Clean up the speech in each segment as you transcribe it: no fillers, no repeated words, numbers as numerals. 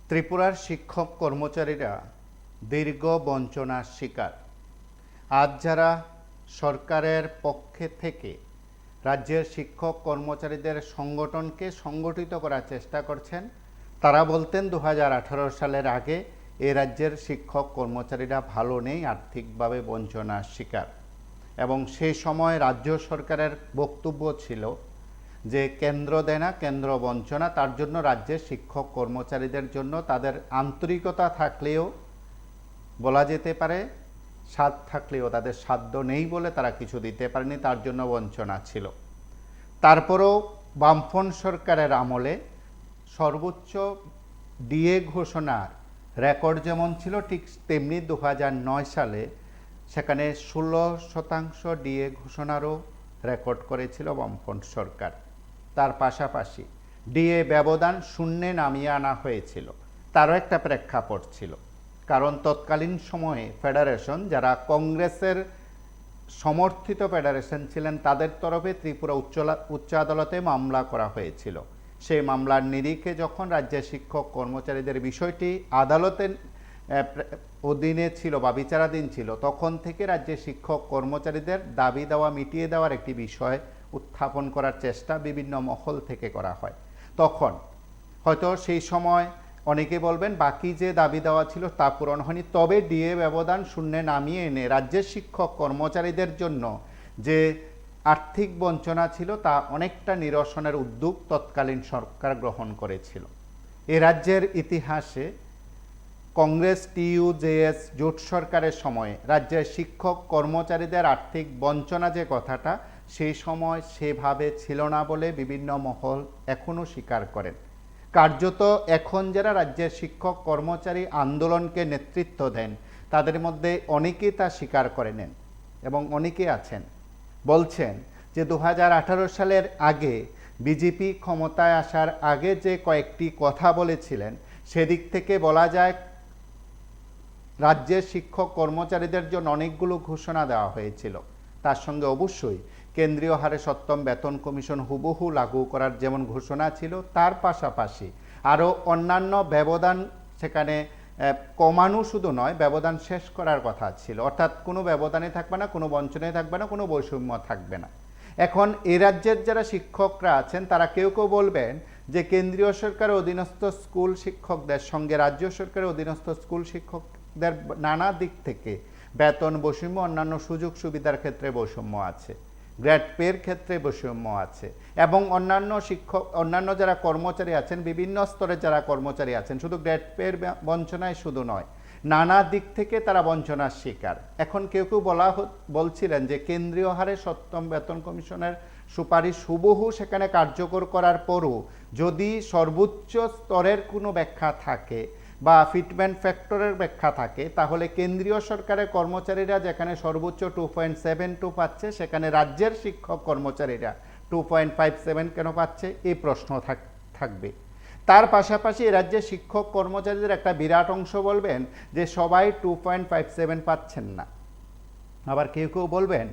ত্রিপুরার শিক্ষক কর্মচারীরা দীর্ঘ বঞ্চনার শিকার। আজ যারা সরকারের পক্ষে থেকে রাজ্যের শিক্ষক কর্মচারীদের সংগঠনকে সংগঠিত করার চেষ্টা করছেন, তারা বলতেন 2018 সালের আগে এ রাজ্যের শিক্ষক কর্মচারীরা ভালো নেই, আর্থিকভাবে বঞ্চনার শিকার। এবং সেই সময় রাজ্য সরকারের বক্তব্য ছিল যে কেন্দ্র দেয় না, কেন্দ্র বঞ্চনা, তার জন্য রাজ্যের শিক্ষক কর্মচারীদের জন্য তাদের আন্তরিকতা থাকলেও বলা যেতে পারে সাধ্য থাকলেও তাদের সাধ্য নেই বলে তারা কিছু দিতে পারেনি, তার জন্য বঞ্চনা ছিল। তারপরেও বামফ্রন্ট সরকারের আমলে সর্বোচ্চ ডিএ ঘোষণার রেকর্ড যেমন ছিল, ঠিক তেমনি 2009 সালে সেখানে 16% ডিএ ঘোষণারও রেকর্ড করেছিল বামফ্রন্ট সরকার। তার পাশাপাশি ডিএ ব্যবধান শূন্যে নামিয়ে আনা হয়েছিল, তারও একটা প্রেক্ষাপট ছিল। কারণ তৎকালীন সময়ে ফেডারেশন, যারা কংগ্রেসের সমর্থিত ফেডারেশন ছিলেন, তাদের তরফে ত্রিপুরা উচ্চ আদালতে মামলা করা হয়েছিল। সেই মামলার নিরিখে যখন রাজ্যের শিক্ষক কর্মচারীদের বিষয়টি আদালতের অধীনে ছিল বা বিচারাধীন ছিল, তখন থেকে রাজ্যের শিক্ষক কর্মচারীদের দাবি দেওয়া মিটিয়ে দেওয়ার একটি বিষয় উত্থাপন করার চেষ্টা বিভিন্ন মহল থেকে করা হয়। তখন হয়তো সেই সময় অনেকে বলবেন বাকি যে দাবি দেওয়া ছিল তা পূরণ হয়নি, তবে ডিএ ব্যবধান শূন্যে নামিয়ে এনে রাজ্যের শিক্ষক কর্মচারীদের জন্য যে আর্থিক বঞ্চনা ছিল তা অনেকটা নিরসনের উদ্যোগ তৎকালীন সরকার গ্রহণ করেছিল। এ রাজ্যের ইতিহাসে কংগ্রেস টিইউজেএস জোট সরকারের সময়ে রাজ্যের শিক্ষক কর্মচারীদের আর্থিক বঞ্চনা যে কথাটা, সেই সময় সেভাবে ছিল না বলে বিভিন্ন মহল এখনও স্বীকার করেন। কার্যত এখন যারা রাজ্যের শিক্ষক কর্মচারী আন্দোলনকে নেতৃত্ব দেন, তাদের মধ্যে অনেকেই তা স্বীকার করে নেন এবং অনেকে আছেন বলছেন যে 2018 সালের আগে বিজেপি ক্ষমতায় আসার আগে যে কয়েকটি কথা বলেছিলেন, সেদিক থেকে বলা যায় রাজ্যের শিক্ষক কর্মচারীদের জন্য অনেকগুলো ঘোষণা দেওয়া হয়েছিল। তার সঙ্গে অবশ্যই কেন্দ্রীয় হারে সপ্তম বেতন কমিশন হুবহু লাগু করার যেমন ঘোষণা ছিল, তার পাশাপাশি আরও অন্যান্য ব্যবধান সেখানে কমানো শুধু নয়, ব্যবধান শেষ করার কথা ছিল। অর্থাৎ কোনো ব্যবধানে থাকবে না, কোনো বঞ্চনায় থাকবে না, কোনো বৈষম্য থাকবে না। এখন এ রাজ্যের যারা শিক্ষকরা আছেন, তারা কেউ কেউ বলবেন যে কেন্দ্রীয় সরকারের অধীনস্থ স্কুল শিক্ষকদের সঙ্গে রাজ্য সরকারের অধীনস্থ স্কুল শিক্ষকদের নানা দিক থেকে বেতন বৈষম্য, অন্যান্য সুযোগ সুবিধার ক্ষেত্রে বৈষম্য আছে, গ্রেড পের ক্ষেত্রে বৈষম্য আছে, এবং অন্যান্য যারা কর্মচারী আছেন, বিভিন্ন স্তরের যারা কর্মচারী আছেন, শুধু গ্রেড পের বঞ্চনায় শুধু নয়, নানা দিক থেকে তারা বঞ্চনার শিকার। এখন কেউ কেউ বলছিলেন যে কেন্দ্রীয় হারে সপ্তম বেতন কমিশনের সুপারিশ হুবহু সেখানে কার্যকর করার পরও যদি সর্বোচ্চ স্তরের কোনো ব্যাখ্যা থাকে বা ফিটমেন্ট ফ্যাক্টরের ব্যাখ্যা থাকে, তাহলে কেন্দ্রীয় সরকারের কর্মচারীরা যেখানে সর্বোচ্চ 2.72 পাচ্ছে, সেখানে রাজ্যের শিক্ষক কর্মচারীরা 2.57 কেন পাচ্ছে, এই প্রশ্ন থাকবে। তার পাশাপাশি রাজ্যের শিক্ষক কর্মচারীদের একটা বিরাট অংশ বলবেন যে সবাই 2.57 পাচ্ছেন না। আবার কেউ কেউ বলবেন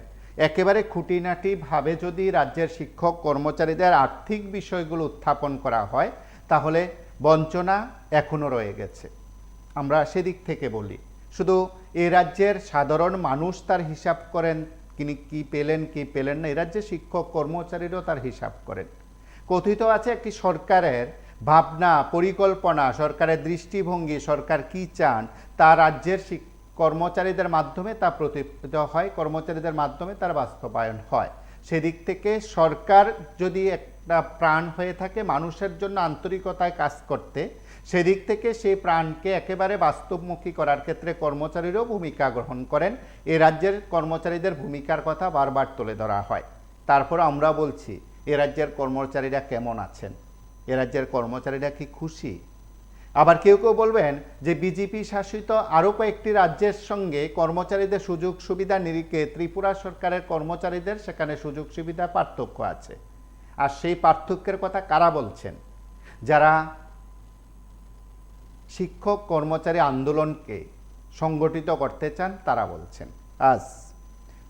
একেবারে খুঁটিনাটিভাবে যদি রাজ্যের শিক্ষক কর্মচারীদের আর্থিক বিষয়গুলো উত্থাপন করা হয়, তাহলে বঞ্চনা এখনও রয়ে গেছে। আমরা সেদিক থেকে বলি, শুধু এ রাজ্যের সাধারণ মানুষ তার হিসাব করেন, তিনি কি পেলেন কি পেলেন না, এ রাজ্যের শিক্ষক কর্মচারীরাও তার হিসাব করেন। কথিত আছে একটি সরকারের ভাবনা, পরিকল্পনা, সরকারের দৃষ্টিভঙ্গি, সরকার কি চান, তা রাজ্যের কর্মচারীদের মাধ্যমে তা প্রতিফলিত হয়, কর্মচারীদের মাধ্যমে তার বাস্তবায়ন হয়। সেদিক থেকে সরকার যদি একটা প্রাণ হয়ে থাকে মানুষের জন্য আন্তরিকতায় কাজ করতে, সেদিক থেকে সেই প্রাণকে একেবারে বাস্তবমুখী করার ক্ষেত্রে কর্মচারীরাও ভূমিকা গ্রহণ করেন। এ রাজ্যের কর্মচারীদের ভূমিকার কথা বারবার তুলে ধরা হয়। তারপর আমরা বলছি এ রাজ্যের কর্মচারীরা কেমন আছেন, এ রাজ্যের কর্মচারীরা কি খুশি? আবার কেউ কেউ বলবেন যে বিজেপি শাসিত আরও কয়েকটি রাজ্যের সঙ্গে কর্মচারীদের সুযোগ সুবিধা নিরিখে ত্রিপুরা সরকারের কর্মচারীদের সেখানে সুযোগ সুবিধা পার্থক্য আছে। আর সেই পার্থক্যের কথা কারা বলছেন? যারা শিক্ষক কর্মচারী আন্দোলনকে সংগঠিত করতে চান তারা বলছেন। আজ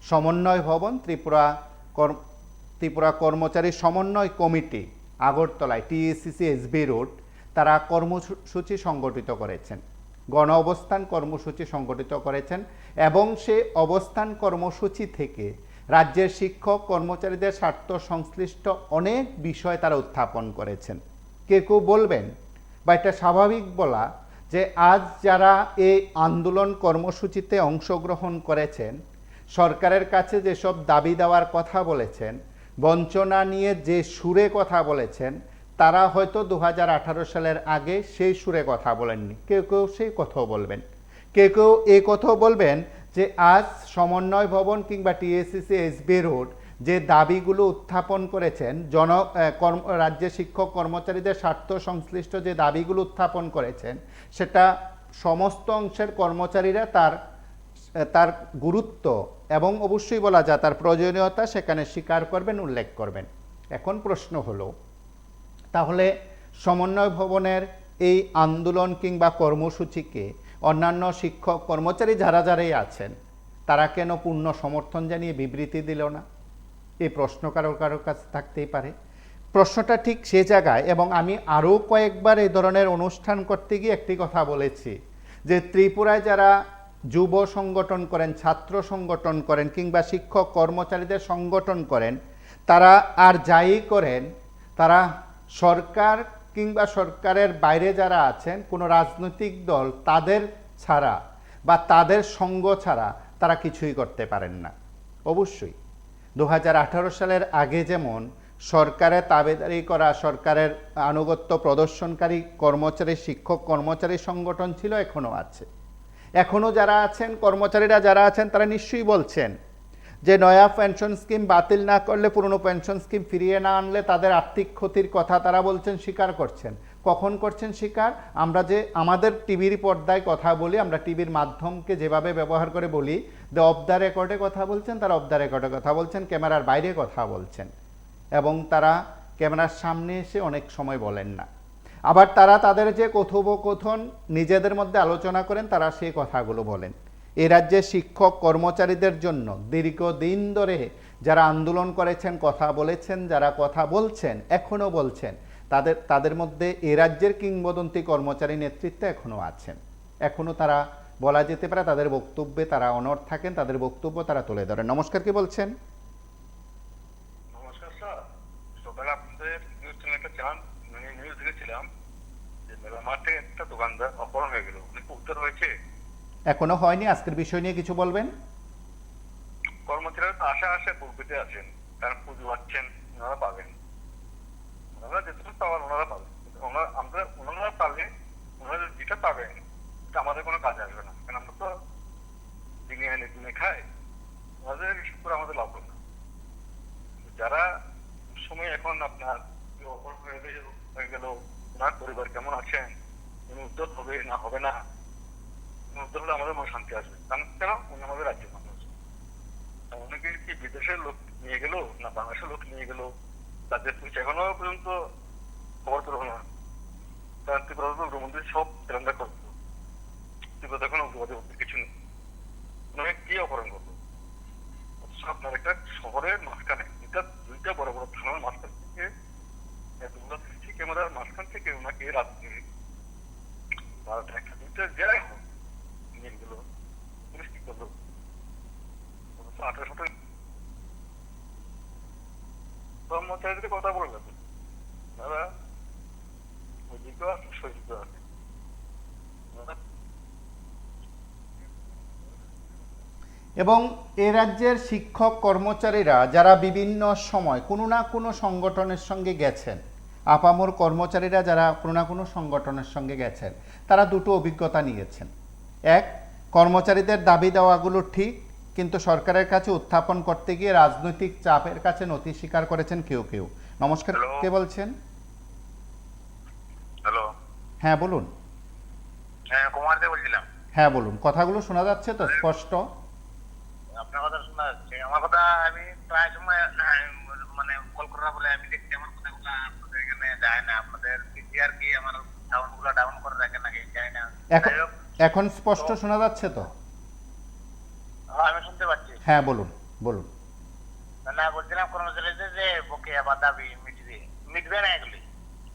সমন্বয় ভবন, ত্রিপুরা কর্মচারী সমন্বয় কমিটি আগরতলায়, TACC SB রোড, তারা কর্মসূচি সংগঠিত করেছেন, গণ অবস্থান কর্মসূচি সংগঠিত করেছেন এবং সেই অবস্থান কর্মসূচি থেকে রাজ্যের শিক্ষক কর্মচারীদের স্বার্থ সংশ্লিষ্ট অনেক বিষয় তারা উত্থাপন করেছেন। কেউ বলবেন বা এটা স্বাভাবিক বলা যে আজ যারা এই আন্দোলন কর্মসূচিতে অংশগ্রহণ করেছেন, সরকারের কাছে যেসব দাবি দেওয়ার কথা বলেছেন, বঞ্চনা নিয়ে যে সুরে কথা বলেছেন, তারা হয়তো 2018 সালের আগে সেই সুরে কথা বলেননি। কেউ সেই কথাও বলবেন, কেউ এই কথাও বলবেন যে আজ সমন্বয় ভবন কিংবা টিএসসিসি এসবি রোড যে দাবিগুলো উত্থাপন করেছেন, রাজ্যের শিক্ষক কর্মচারীদের স্বার্থ সংশ্লিষ্ট যে দাবিগুলো উত্থাপন করেছেন, সেটা সমস্ত অংশের কর্মচারীরা তার গুরুত্ব এবং অবশ্যই বলা যায় তার প্রয়োজনীয়তা সেখানে স্বীকার করবেন, উল্লেখ করবেন। এখন প্রশ্ন হলো, তাহলে সমন্বয় ভবনের এই আন্দোলন কিংবা কর্মসূচিকে অন্যান্য শিক্ষক কর্মচারী যারাই আছেন তারা কেন পূর্ণ সমর্থন জানিয়ে বিবৃতি দিল না? এই প্রশ্ন কারো কাছে থাকতেই পারে। প্রশ্নটা ঠিক সে জায়গায়, এবং আমি আরও কয়েকবার এই ধরনের অনুষ্ঠান করতে গিয়ে একটি কথা বলেছি যে ত্রিপুরায় যারা যুব সংগঠন করেন, ছাত্র সংগঠন করেন কিংবা শিক্ষক কর্মচারীদের সংগঠন করেন, তারা আর যাই করেন, তারা সরকার কিংবা সরকারের বাইরে যারা আছেন কোনো রাজনৈতিক দল তাদের ছাড়া বা তাদের সঙ্গ ছাড়া তারা কিছুই করতে পারেন না। অবশ্যই 2018 সালের আগে যেমন সরকারের তাবেদারি করা, সরকারের আনুগত্য প্রদর্শনকারী কর্মচারী শিক্ষক কর্মচারী সংগঠন ছিল, এখনও আছে। এখনও যারা আছেন কর্মচারীরা যারা আছেন তারা নিশ্চয়ই বলছেন যে নয়া পেনশন স্কিম বাতিল না করলে, পুরনো পেনশন স্কিম ফিরিয়ে না আনলে তাদের আর্থিক ক্ষতির কথা তারা বলছেন, স্বীকার করছেন। কখন করছেন স্বীকার? আমরা যে আমাদের টিভির পর্দায় কথা বলি, আমরা টিভির মাধ্যমকে যেভাবে ব্যবহার করে বলি যে অফ দ্য রেকর্ডে কথা বলছেন, তারা অফ দ্য রেকর্ডে কথা বলছেন, ক্যামেরার বাইরে কথা বলছেন, এবং তারা ক্যামেরার সামনে এসে অনেক সময় বলেন না। আবার তারা তাদের যে কথোপকথন নিজেদের মধ্যে আলোচনা করেন, তারা সেই কথাগুলো বলেন। এ রাজ্যের শিক্ষক কর্মচারীদের জন্য দীর্ঘদিন ধরে যারা আন্দোলন করেছেন, কথা বলেছেন, যারা কথা বলছেন, এখনও বলছেন, তাদের মধ্যে এ রাজ্যের কিংবদন্তি কর্মচারী নেতৃত্ব এখনও আছেন। এখনও তারা বলা যেতে পারে তাদের বক্তব্যে তারা অনড় থাকেন, তাদের বক্তব্য তারা তুলে ধরেন। নমস্কার, কে বলছেন? নমস্কার স্যার, সকালে আপনাদের নিউজ চ্যানেলটা নিউজ দেখেছিলাম যে মেলামাঠ থেকে একটা দোকানদার অপহরণ হয়ে গেল, উদ্ধার হয়েছে? এখনো হয়নি। আজকের বিষয় নিয়ে কিছু বলবেন? কর্মচারীরা তো আশা প্রকৃতি আছেন, কারণ পুজো পাচ্ছেন, ওনারা পাবেন, ওনারা যেটুকু পাওয়ার ওনারা পাবেন। ওনারা পাবে, ওনারা যেটা পাবেন এটা আমাদের কোনো কাজ আসবে না, কারণ আমরা তো দিনে এনে দিনে খাই, ওনাদের হিসেব করে আমাদের লাভ হবে না। যারা সময় এখন আপনার অপহরণ হয়ে গেল, ওনার পরিবার কেমন আছেন, উদ্যোগ হবে না হবে না, উদ্যোগ হলে আমাদের মনে শান্তি আসবে। কারণ কেন, উনি আমাদের রাজ্যের মানুষ। অনেকে কি বিদেশের লোক নিয়ে গেল না বাংলাদেশের লোক নিয়ে গেল, তাদের পুলিশ এখনো পর্যন্ত খবর তোলা হলো না। কারণ ত্রিপুরা গৃহমন্ত্রী সব তেলেঙ্গা করতো, ত্রিপুরা এখন অগ্রগতি কিছু নেই। ওনাকে কি অপহরণ করলো? আপনার একটা শহরের মাঝখানে, দুইটা বড় বড় থানার মাঝখান থেকে, সিসি ক্যামেরার মাঝখান থেকে ওনাকে রাত্রে 12টা 1টা 2টা যাই হোক নিয়ে গেল। পুলিশ কি করলো? 1800 কর্মচারীদের কথা বলে গেল, তারা অভিজ্ঞ আছে, সহিত আছে। এবং এ রাজ্যের শিক্ষক কর্মচারীরা যারা বিভিন্ন সময় কোনো না কোনো সংগঠনের সঙ্গে গেছেন, আপামর কর্মচারীরা যারা কোনো না কোনো সংগঠনের সঙ্গে গেছেন, তারা দুটো অভিজ্ঞতা নিয়েছেন। এক, কর্মচারীদের দাবি দেওয়াগুলো ঠিক, কিন্তু সরকারের কাছে উত্থাপন করতে গিয়ে রাজনৈতিক চাপের কাছে নতি স্বীকার করেছেন কেউ। নমস্কার, কে বলছেন? হ্যালো, হ্যাঁ বলুন। হ্যাঁ, কুমার দে বলছিলাম। হ্যাঁ বলুন, কথাগুলো শোনা যাচ্ছে তো স্পষ্ট? আপনার কথা শোনা যাচ্ছে। আমার কথা আমি প্রায় সময় মানে কল করা বলে আমি দেখছি আমার কথাগুলো আপনাদের এখানে যায় না। আপনাদের পিসিআর কি আমার সাউন্ডগুলো ডাউন করে রাখে নাকি যায় না। এখন স্পষ্ট শোনা যাচ্ছে তো? হ্যাঁ, আমি শুনতে পাচ্ছি। হ্যাঁ বলুন বলুন। না, বলছিলাম কর্মচারীদের যে বকেয়া বা দাবি মিটবে না এগুলি।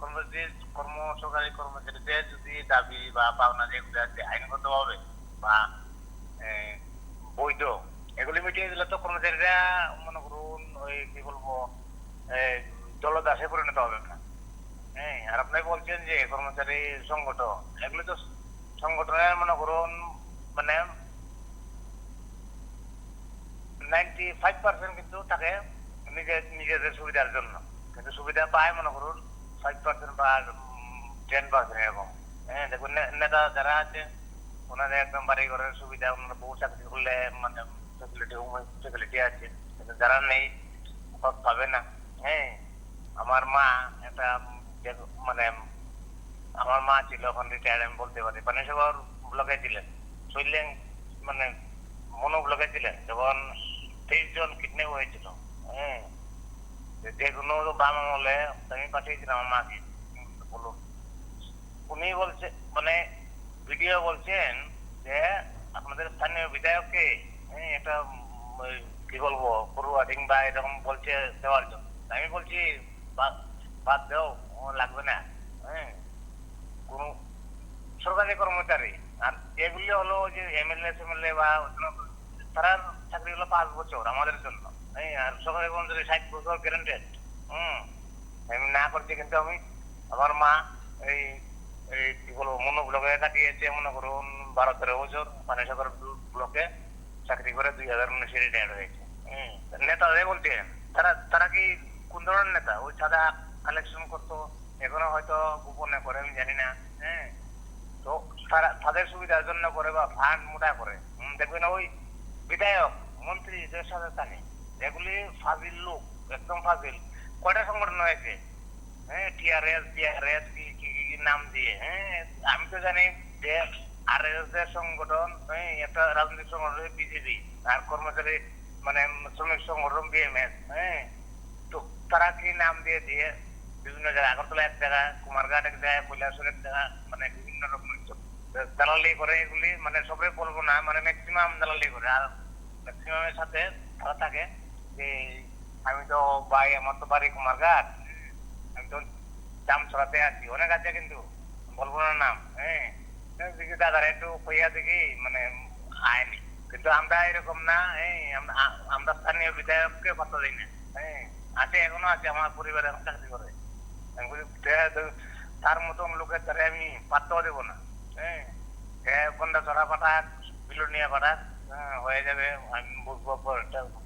সরকারি কর্মচারীদের যদি দাবি বা পাওনা যেগুলো আছে আইনগতভাবে বা বৈধ, এগুলি মিটিয়ে দিলে তো কর্মচারীরা মনে করুন ওই কি বলবো দলদাসে পরিণত হবে না। হ্যাঁ, আর আপনি বলছেন যে কর্মচারী সংগঠন, এগুলি তো সংগঠনের মনে করুন মানে 95% কিন্তু থাকে নিজেদের সুবিধার জন্য, কিন্তু সুবিধা পায় মনে করুন 5% বা 10% এরকম। হ্যাঁ, দেখুন নেতা যারা আছে ওনাদের একদম বাড়ি ঘরের সুবিধা, ওনারা বহু চাকরি করলে মানে ফেসিলিটি আছে, কিন্তু যারা নেই পাবে না। হ্যাঁ, আমার মা একটা মানে আমার মা ছিল, এখন রিটায়ার্ড আমি বলতে পারি, পানিসাগর ব্লকে ছিলেন, শৈলেন মানে মনো ব্লকে ছিলেন, যখন 23 জন কিডন্যাপ হয়েছিল। হ্যাঁ, যে কোনো বাম আমলে আমি পাঠিয়েছিলাম আমার মাকে, বলুন উনি বলছে মানে ভিডিও বলছেন যে আপনাদের স্থানীয় বিধায়ককে একটা কি বলবো ফরওয়ার্ডিং বা এরকম বলছে দেওয়ার জন্য। আমি বলছি বাদ দেও, লাগবে না। হ্যাঁ, কোন সরকারি কর্মচারী, আর এগুলি হলো যে এমএলএ বা তারা চাকরি হলো 5 বছর আমাদের জন্য। হ্যাঁ, আর সরকারি কর্মচারী 60 বছর গ্যারান্টেড। আমি না করছি, কিন্তু আমি আমার মা এই কি বলবো মনো ব্লকে কাটিয়েছে মনে করুন 12-13 বছর, পানিসাগর ব্লকে চাকরি করে 2019 রিটায়ার হয়েছে। নেতাদের বলছেন তারা কি কোন ধরনের নেতা? ওই সাদা কালেকশন করতো, এখনো হয়তো গোপনে করে, আমি জানি না। হ্যাঁ, তো তাদের সুবিধার জন্য করে বা ফান্ড মোটা করে। দেখবেন ওই বিধায়ক মন্ত্রীদের সাথে থাকে, এগুলি ফাজিল লোক, একদম ফাজিল। কয়টা সংগঠন হয়েছে? হ্যাঁ, টিআরএস কি নাম দিয়ে। হ্যাঁ, আমি তো জানি যে আরএস এর সংগঠন একটা রাজনৈতিক সংগঠন বিজেপি, আর কর্মচারী মানে শ্রমিক সংগঠন বিএমএস। হ্যাঁ, তো তারা কি নাম দিয়ে দিয়ে বিভিন্ন জায়গায়, আগরতলা এক জায়গা, কুমারঘাট এক জায়গায়, কৈলাসর এক জায়গা, মানে বিভিন্ন রকম দালালি করে। এগুলি মানে সবরে বলবো না, মানে ম্যাক্সিমাম দালালি করে। আর ম্যাক্সিমামের সাথে তারা থাকে যে আমি তো ভাই, আমার তো বাড়ি কুমারঘাট, আমি তো দাম ছড়াতে আছি, অনেক আছে কিন্তু বলবো না নাম। হ্যাঁ, দেখি দাদারা একটু কইয়া দেখি মানে আয়নি, কিন্তু আমরা এরকম না। আমরা স্থানীয় বিধায়ককে পাত্তা দিই না। হ্যাঁ, আছে, এখনো আছে, আমার পরিবারে এখন চাকরি করে। আমি বলি তার মতন লোকের দ্বারা আমি পাত্তাও দেবো না। হ্যাঁ, কোনটা ছড়া পাঠাক, বিলোনিয়া পাঠাক, হয়ে যাবে, আমি বুঝবো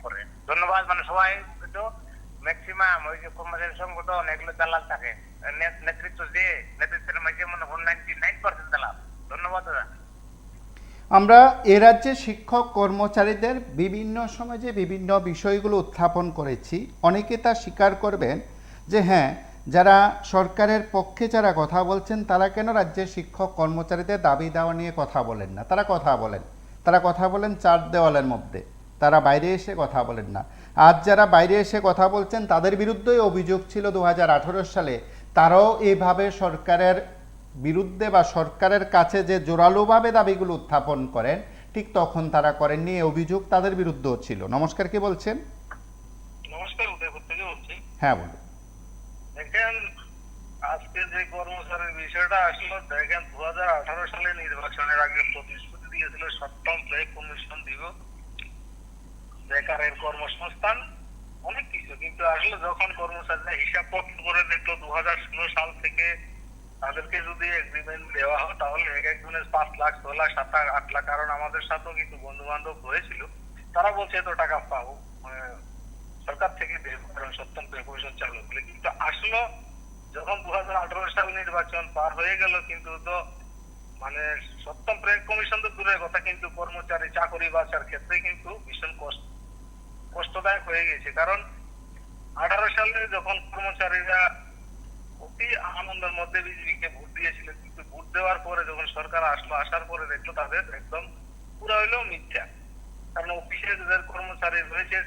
পরে। ধন্যবাদ। মানে সবাই কিন্তু ম্যাক্সিমাম ওই যে কর্মচারী সংগঠন এগুলো দালাল থাকে, নেতৃত্বের মাঝে মনে হয় 99% দালাল। ধন্যবাদ দাদা। আমরা এ রাজ্যে শিক্ষক কর্মচারীদের বিভিন্ন সময় যে বিভিন্ন বিষয়গুলো উত্থাপন করেছি, অনেকে তা স্বীকার করবেন যে হ্যাঁ, যারা সরকারের পক্ষে যারা কথা বলছেন তারা কেন রাজ্যের শিক্ষক কর্মচারীদের দাবি দেওয়া নিয়ে কথা বলেন না। তারা কথা বলেন 4 দেওয়ালের মধ্যে, তারা বাইরে এসে কথা বলেন না। আজ যারা বাইরে এসে কথা বলছেন তাদের বিরুদ্ধেই অভিযোগ ছিল 2018 সালে তারাও এইভাবে সরকারের বিরুদ্ধে বা সরকারের কাছে যে জোরালোভাবে দাবিগুলো উত্থাপন করেন, ঠিক তখন তারা করেননি। এই অভিযোগ তাদের বিরুদ্ধেও ছিল। নমস্কার, কে বলছেন? নমস্কার, উদয়পুর থেকে বলছি। হ্যাঁ, বলুন। দেখেন, আজকে যে কর্মচারীর বিষয়টা আসলো, দেখেন 2018 সালে নির্বাচনের আগে প্রতিশ্রুতি দিয়েছিল 7ম পে কমিশন দিব, বেকারের কর্মসংস্থান, অনেক কিছু। কিন্তু আসলে যখন কর্মচারীরা হিসাব পত্র করে দেখলো 2016 সাল থেকে তাদেরকে যদি এগ্রিমেন্ট দেওয়া হয় তাহলে এক একজনের 5 লাখ, 6 লাখ, 7 লাখ, 8 লাখ, কারণ আমাদের সাথেও কিছু বন্ধু বান্ধব হয়েছিল, তারা বলছে এত টাকা পাবো সরকার থেকে দেবো, কারণ 7ম পে কমিশন চালু হলে। কিন্তু আসলো যখন 2018 সাল নির্বাচন পার হয়ে গেল, কিন্তু তো মানে 7ম পে কমিশন তো দূরের কথা, কিন্তু কর্মচারী চাকরি বাঁচার ক্ষেত্রে কিন্তু ভীষণ কষ্টদায়ক হয়ে গেছে। কারণ 18 সালে যখন কর্মচারীরা অতি আনন্দের মধ্যে বিজেপিকে ভোট দিয়েছিল, কিন্তু ভোট দেওয়ার পরে যখন সরকার আসলো, আসার পরে দেখলো তাদের একদম পুরো হইলো মিথ্যা। কারণ অফিসে যাদের কর্মচারী রয়েছে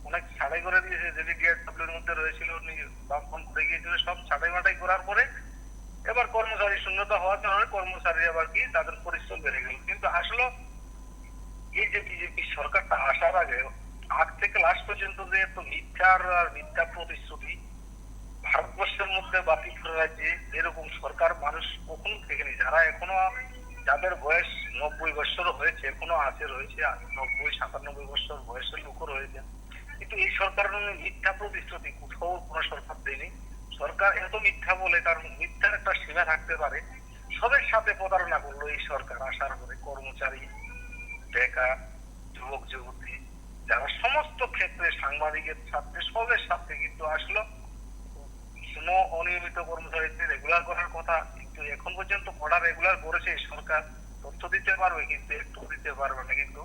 অনেক ছাড়াই করে দিয়েছে, যদি ডিআরডব্লিউর মধ্যে রয়েছিল বামপন করে গিয়েছিল, সব ছাড়াই মাটাই করার পরে এবার কর্মচারী শূন্যতা হওয়ার কারণে কর্মচারী আবার কি তাদের পরিশ্রম বেড়ে গেল। কিন্তু আসলে এই যে বিজেপি সরকারটা আসার আগে আগ থেকে লাস্ট পর্যন্ত যে এত মিথ্যার আর মিথ্যা প্রতিশ্রুতি, ভারতবর্ষের মধ্যে বা ত্রিপুরা রাজ্যে এরকম সরকার মানুষ কখনো দেখেনি। যারা এখনো, যাদের বয়স 90 বছর হয়েছে, এখনো আছে রয়েছে 90-97 বছর বয়সের লোকও রয়েছে, কিন্তু এই সরকার মিথ্যা প্রতিশ্রুতি কোথাও কোনো সরকার দেয়নি। সরকার এত মিথ্যা বলে, তার মিথ্যার একটা সীমা থাকতে পারে। সবের সাথে প্রতারণা করলো এই সরকার আসার পরে। কর্মচারী, বেকার, যুবক যুবতী, যারা সমস্ত ক্ষেত্রে, সাংবাদিকের সাথে, সবের সাথে কিন্তু আসলো কোনো অনিয়মিত কর্মচারীদের রেগুলার করার কথা, কিন্তু এখন পর্যন্ত কটা রেগুলার করেছে এই সরকার তথ্য দিতে পারবে, কিন্তু একটু দিতে পারবে না, কিন্তু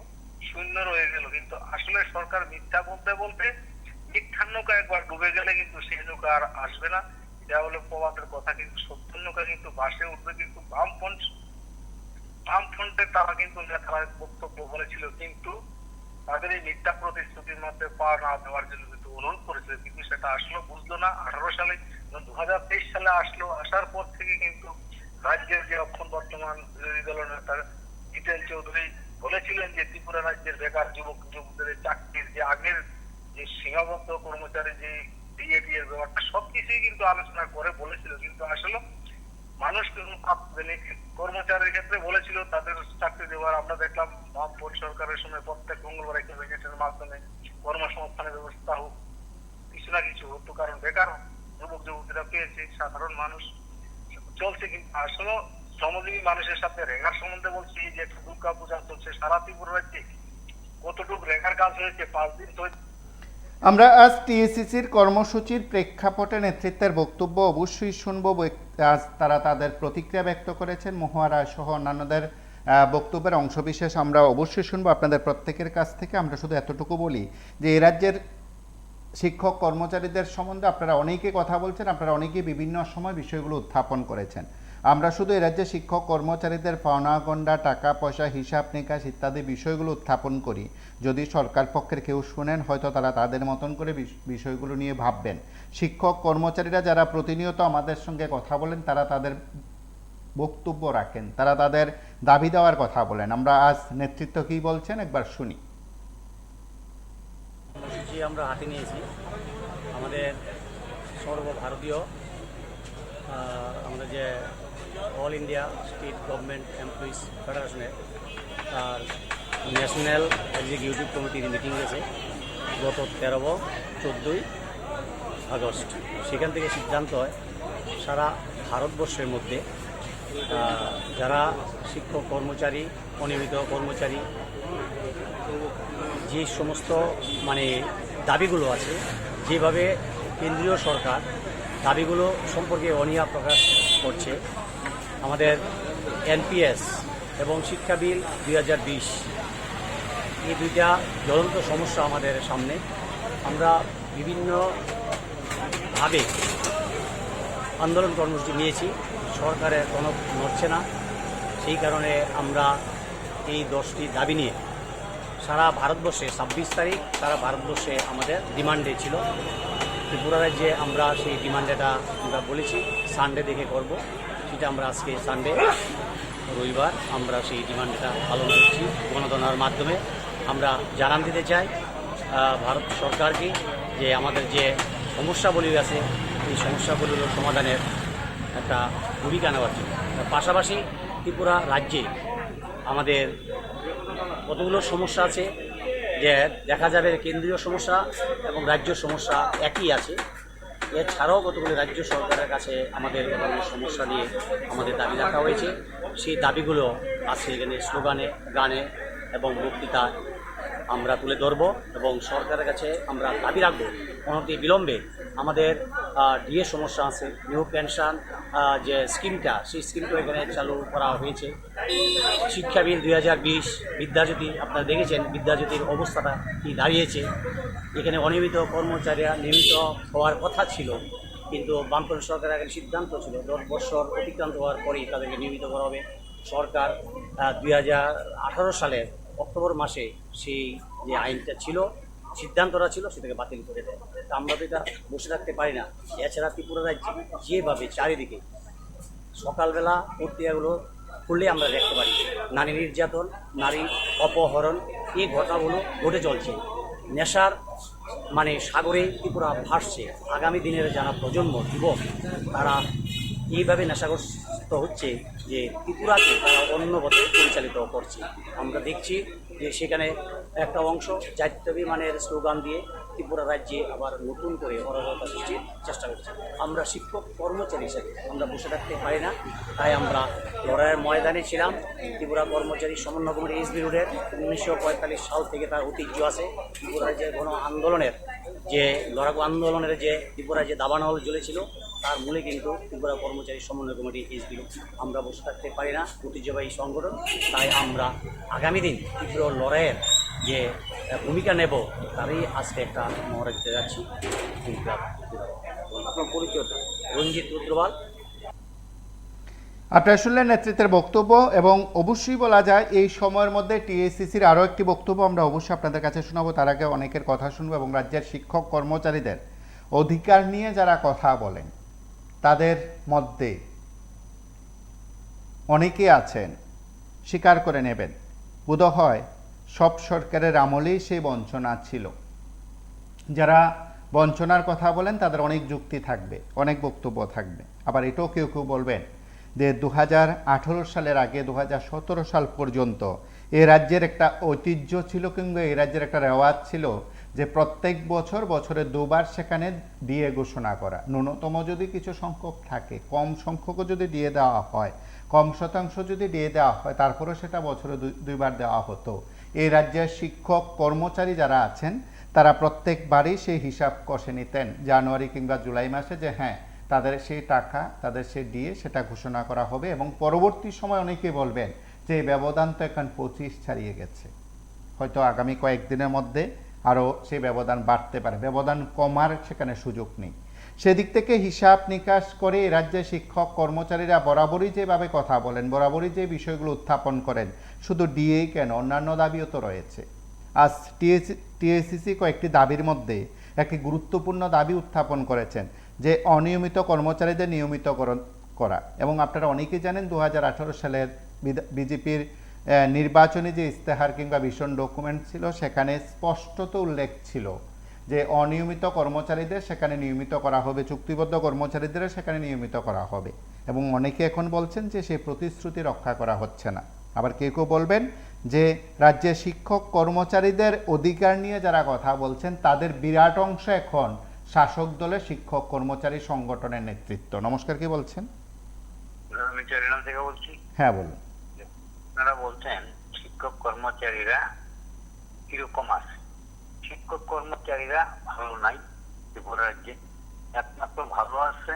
শূন্য রয়ে গেল। কিন্তু আসলে সরকার মিথ্যা বলতে বলতে মিথ্যার নৌকা একবার ডুবে গেলে কিন্তু সেই নৌকা আর আসবে না। এটা হলো প্রবাদের কথা। কিন্তু সত্যের নৌকা কিন্তু ভাসে উঠবে। কিন্তু বামফ্রন্টের তারা কিন্তু নেতারা বক্তব্য বলেছিল, কিন্তু তাদের এই মিথ্যা প্রতিশ্রুতির মধ্যে পা না দেওয়ার জন্য কিন্তু অনুরোধ করেছিল, কিন্তু সেটা আসলো বুঝলো না। 18 সালে, 2023 সালে আসলো। আসার পর থেকে কিন্তু রাজ্যের যে বর্তমান বিরোধী দল নেতা জিতেন চৌধুরী বলেছিলেন যে ত্রিপুরা রাজ্যের বেকার যুবক যুবকদের চাকরির যে আগের যে সীমাবদ্ধ কর্মচারী যে ডিএডি এর ব্যাপারটা সবকিছুই কিন্তু আলোচনা করে বলেছিল, কিন্তু আসলে মানুষ কিন্তু কর্মচারীর ক্ষেত্রে বলেছিল তাদের চাকরি দেওয়ার। আমরা দেখলাম বামপন্থ সরকারের সময় প্রত্যেক মঙ্গলবার একটা ব্যাকেটের মাধ্যমে কর্মসংস্থানের ব্যবস্থা হোক, কিছু না কিছু হতো, কারণ বেকার যুবক যুবতীরা পেয়েছে, সাধারণ মানুষ চলছে। কিন্তু আসলে শ্রমজীবী মানুষের সাথে রেখার সম্বন্ধে বলছি, যে একটা দুর্গা পূজা চলছে সারা ত্রিপুরা রাজ্যে, কতটুকু রেখার কাজ হয়েছে, 5 দিন তো। আমরা আজ টিএসসিসির কর্মসূচির প্রেক্ষাপটে নেতৃত্বের বক্তব্য অবশ্যই শুনব। আজ তারা তাদের প্রতিক্রিয়া ব্যক্ত করেছেন। মহুয়া রায় সহ অন্যান্যদের বক্তব্যের অংশবিশেষ আমরা অবশ্যই শুনবো আপনাদের প্রত্যেকের কাছ থেকে। আমরা শুধু এতটুকু বলি যে এই রাজ্যের শিক্ষক কর্মচারীদের সম্বন্ধে আপনারা অনেকে কথা বলছেন, আপনারা অনেকেই বিভিন্ন সময় বিষয়গুলো উত্থাপন করেছেন। আমরা শুধু এ রাজ্যে শিক্ষক কর্মচারীদের পাওনা গণ্ডা, টাকা পয়সা, হিসাব নিকাশ ইত্যাদি বিষয়গুলো উত্থাপন করি। যদি সরকার পক্ষের কেউ শুনেন, হয়তো তারা তাদের মতন করে বিষয়গুলো নিয়ে ভাববেন। শিক্ষক কর্মচারীরা যারা প্রতিনিয়ত আমাদের সঙ্গে কথা বলেন, তারা তাদের বক্তব্য রাখেন, তারা তাদের দাবি দেওয়ার কথা বলেন। আমরা আজ নেতৃত্ব কী বলছেন একবার শুনি। কর্মসূচি আমরা হাতে নিয়েছি আমাদের সর্বভারতীয় আমাদের যে all India state government employees ফেডারেশনের আর ন্যাশনাল এক্সিকিউটিভ কমিটির মিটিং গেছে গত 13-14 আগস্ট। সেখান থেকে সিদ্ধান্ত হয় সারা ভারতবর্ষের মধ্যে যারা শিক্ষক কর্মচারী, অনিয়মিত কর্মচারী, যে সমস্ত দাবিগুলো আছে, যেভাবে কেন্দ্রীয় সরকার দাবিগুলো সম্পর্কে অনীহা প্রকাশ করছে, আমাদের এনপিএস এবং শিক্ষা বিল 2020, এই দুইটা জ্বলন্ত সমস্যা আমাদের সামনে। আমরা বিভিন্নভাবে আন্দোলন কর্মসূচি নিয়েছি, সরকারের কোনো নড়ছে না। সেই কারণে আমরা এই 10টি দাবি নিয়ে সারা ভারতবর্ষে 26 তারিখ সারা ভারতবর্ষে আমাদের ডিমান্ডে ছিল। ত্রিপুরা রাজ্যে আমরা সেই ডিমান্ডেটা আমরা বলেছি সানডে দেখে করব, সেটা আমরা আজকে সানডে রবিবার আমরা সেই ডিমান্ডটা পালন করছি। গণধনার মাধ্যমে আমরা জানান দিতে চাই ভারত সরকারকে যে আমাদের যে সমস্যাগুলি আছে এই সমস্যাগুলির সমাধানের একটা ভূমিকা নেওয়ার জন্য। পাশাপাশি ত্রিপুরা রাজ্যে আমাদের কতগুলো সমস্যা আছে, যে দেখা যাবে কেন্দ্রীয় সমস্যা এবং রাজ্য সমস্যা একই আছে। এছাড়াও কতগুলো রাজ্য সরকারের কাছে আমাদের সমস্যা নিয়ে আমাদের দাবি রাখা হয়েছে। সেই দাবিগুলো আজকে এখানে স্লোগানে, গানে এবং বক্তৃতা আমরা তুলে ধরব এবং সরকারের কাছে আমরা দাবি রাখব অনতি বিলম্বে আমাদের ডিএ সমস্যা আছে, নিউ পেনশন যে স্কিমটা, সেই স্কিমটা এখানে চালু করা হয়েছে। শিক্ষা বিল 2020, বিদ্যাজ্যোতি, আপনারা দেখেছেন বিদ্যাজ্যোতির অবস্থাটা কি দাঁড়িয়েছে। এখানে অনিয়মিত কর্মচারীরা নিয়মিত হওয়ার কথা ছিল, কিন্তু বামপন্থী সরকারের আগে সিদ্ধান্ত ছিল 10 বছর অতিক্রান্ত হওয়ার পরেই তাদেরকে নিয়মিত করা হবে। সরকার 2018 সালের অক্টোবর মাসে সেই যে আইনটা ছিল, সিদ্ধান্তটা ছিল, সেটাকে বাতিল করে দেয়। আমরা তো এটা বসে থাকতে পারি না। এছাড়া ত্রিপুরা রাজ্যে যেভাবে চারিদিকে সকালবেলা পত্রিকাগুলো খুললে আমরা দেখতে পারি নারী নির্যাতন, নারী অপহরণ, এই ঘটনাগুলো ঘটে চলছে। নেশার মানে সাগরে ত্রিপুরা ভাসছে। আগামী দিনের যারা প্রজন্ম যুবক তারা এইভাবে নেশাগ্রস্ত হচ্ছে যে ত্রিপুরাকে তারা অন্য পথে পরিচালিত করছে। আমরা দেখছি যে সেখানে একটা অংশ জাতীয়াভিমানের স্লোগান দিয়ে ত্রিপুরা রাজ্যে আবার নতুন করে অরাজকতা সৃষ্টির চেষ্টা করছে। আমরা শিক্ষক কর্মচারী হিসেবে আমরা বসে থাকতে পারি না, তাই আমরা লড়াইয়ের ময়দানে ছিলাম। ত্রিপুরা কর্মচারী সমন্বয় কমিটি এসবি রোডের 1945 সাল থেকে তার ঐতিহ্য আছে। ত্রিপুরার যে গণ আন্দোলনের যে লড়াকু আন্দোলনের যে ত্রিপুরায় যে দাবানল জ্বলেছিল তার মূলে কিন্তু ত্রিপুরা কর্মচারী সমন্বয় কমিটি এসবি রোড। আমরা বসে থাকতে পারি না, ঐতিহ্যবাহী সংগঠন, তাই আমরা আগামী দিন তীব্র লড়াইয়ের যে ভূমিকা নেব তারই আজকে একটা মহড়া দিতে যাচ্ছি। আপনার পরিচয়টা রঞ্জিত রুদ্রপাল। আপনারা শুনলেন নেতৃত্বের বক্তব্য, এবং অবশ্যই বলা যায় এই সময়ের মধ্যে টিএসসিসির আরও একটি বক্তব্য আমরা অবশ্যই আপনাদের কাছে শোনাবো। তার আগে অনেকের কথা শুনবো এবং রাজ্যের শিক্ষক কর্মচারীদের অধিকার নিয়ে যারা কথা বলেন তাদের মধ্যে অনেকে আছেন স্বীকার করে নেবেন বোধহয় সব সরকারের আমলেই সেই বঞ্চনা ছিল। যারা বঞ্চনার কথা বলেন তাদের অনেক যুক্তি থাকবে, অনেক বক্তব্য থাকবে। আবার এটাও কেউ কেউ বলবেন যে 2018 সালের আগে 2017 সাল পর্যন্ত এই রাজ্যের একটা ঐতিহ্য ছিল কিংবা এই রাজ্যের একটা রেওয়াজ ছিল যে প্রত্যেক বছরে দুবার সেখানে ডিএ ঘোষণা করা। ন্যূনতম যদি কিছু সংখ্যক থাকে, কম সংখ্যকও যদি দিয়ে দেওয়া হয়, কম শতাংশ যদি দিয়ে দেওয়া হয়, তারপরেও সেটা বছরে দুইবার দেওয়া হতো। এই রাজ্যের শিক্ষক কর্মচারী যারা আছেন তারা প্রত্যেকবারই সেই হিসাব কষে নিতেন জানুয়ারি কিংবা জুলাই মাসে যে হ্যাঁ তাদের সেই টাকা, তাদের সেই ডিএ সেটা ঘোষণা করা হবে। এবং পরবর্তী সময় অনেকেই বলবেন যে এই ব্যবধান তো এখন 25 ছাড়িয়ে গেছে, হয়তো আগামী কয়েকদিনের মধ্যে আরও সেই ব্যবধান বাড়তে পারে, ব্যবধান কমার সেখানে সুযোগ নেই। সেদিক থেকে হিসাব নিকাশ করে এই রাজ্যের শিক্ষক কর্মচারীরা বরাবরই যেভাবে কথা বলেন, বরাবরই যে বিষয়গুলো উত্থাপন করেন, শুধু ডিএই কেন অন্যান্য দাবিও তো রয়েছে। আজ টিএসসিসি কয়েকটি দাবির মধ্যে একটি গুরুত্বপূর্ণ দাবি উত্থাপন করেছেন যে অনিয়মিত কর্মচারীদের নিয়মিতকরণ করা। এবং আপনারা অনেকেই জানেন 2018 সালের বিজেপির নির্বাচনী যে ইস্তেহার কিংবা ভিশন ডকুমেন্ট ছিল সেখানে স্পষ্টত উল্লেখ ছিল যে অনিয়মিত কর্মচারীদের সেখানে নিয়মিত করা হবে, চুক্তিবদ্ধ কর্মচারীদেরও সেখানে নিয়মিত করা হবে। এবং অনেকে এখন বলছেন যে সেই প্রতিশ্রুতি রক্ষা করা হচ্ছে না। আবার কেউ কেউ বলবেন যে রাজ্যের শিক্ষক কর্মচারীদের অধিকার নিয়ে যারা কথা বলছেন তাদের বিরাট অংশ এখন শাসক দলের শিক্ষক কর্মচারী সংগঠনের নেতৃত্ব। নমস্কার, কি বলছেন? আমি চরিলাম থেকে বলছি। হ্যাঁ বলুন। আপনারা বলছেন শিক্ষক কর্মচারীরা কিরকম আছে। শিক্ষক কর্মচারীরা ভালো নাই ত্রিপুরা রাজ্যে, একমাত্র ভালো আছে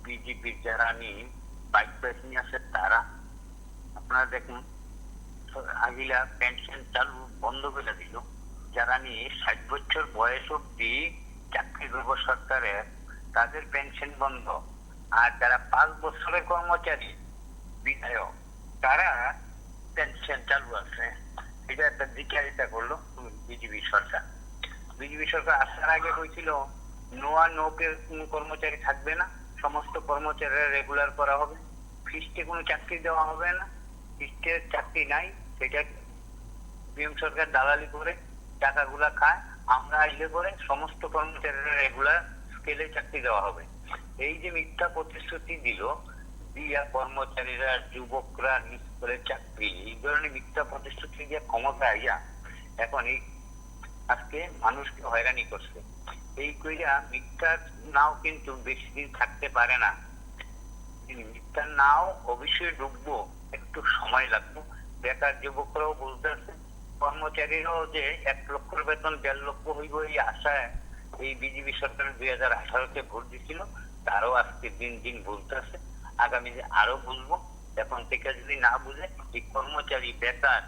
বিজেপির যারা নিয়ে বাইক বাহিনী আছে তারা। আপনারা দেখুন আগিলা পেনশন চালু বন্ধ করে দিল, যারা নিয়ে 60 বছর বয়স অব্দি চাকরি করবো সরকারের তাদের পেনশন বন্ধ, আর যারা 5 বছরের কর্মচারী বিধায়ক তারা পেনশন চালু আছে। এটা একটা দ্বিচারিতা করলো বিজেপি সরকার। বিজেপি সরকার আসার আগে হয়েছিল নোকে কোনো কর্মচারী থাকবে না, সমস্ত কর্মচারীরা রেগুলার করা হবে, ফিস্টে কোনো চাকরি দেওয়া হবে না। ফিস্টের চাকরি নাই, সেটা পিএম সরকার দালালি করে টাকাগুলা খায়। আমরা আইলে করে সমস্ত কর্মচারীরা রেগুলার স্কেলে চাকরি দেওয়া হবে। এই যে মিথ্যা প্রতিশ্রুতি দিল দিয়া কর্মচারীরা, যুবকরা করে চাকরি, এই ধরনের মিথ্যা প্রতিশ্রুতি দিয়ে ক্ষমতা আইয়া এখন এই আজকে মানুষকে হয়রানি করছে। এই কইরা মিথ্যার নাও কিন্তু বেশি দিন থাকতে পারে না। মিথ্যার নাও অবশ্যই ডুববো, একটু সময় লাগবে। বেকার যুবকরাও বুঝতে পারছে, কর্মচারীরাও যে 1 লক্ষের বেতন 1.5 লক্ষ হইব এই আশায় এই বিজেপি সরকার 2018-তে ভোট দিছিল, তারাও আজকে দিন দিন বুঝতেছে, আগামী আরো বুঝবো। এখন থেকে যদি না বুঝে এই কর্মচারী, বেকার,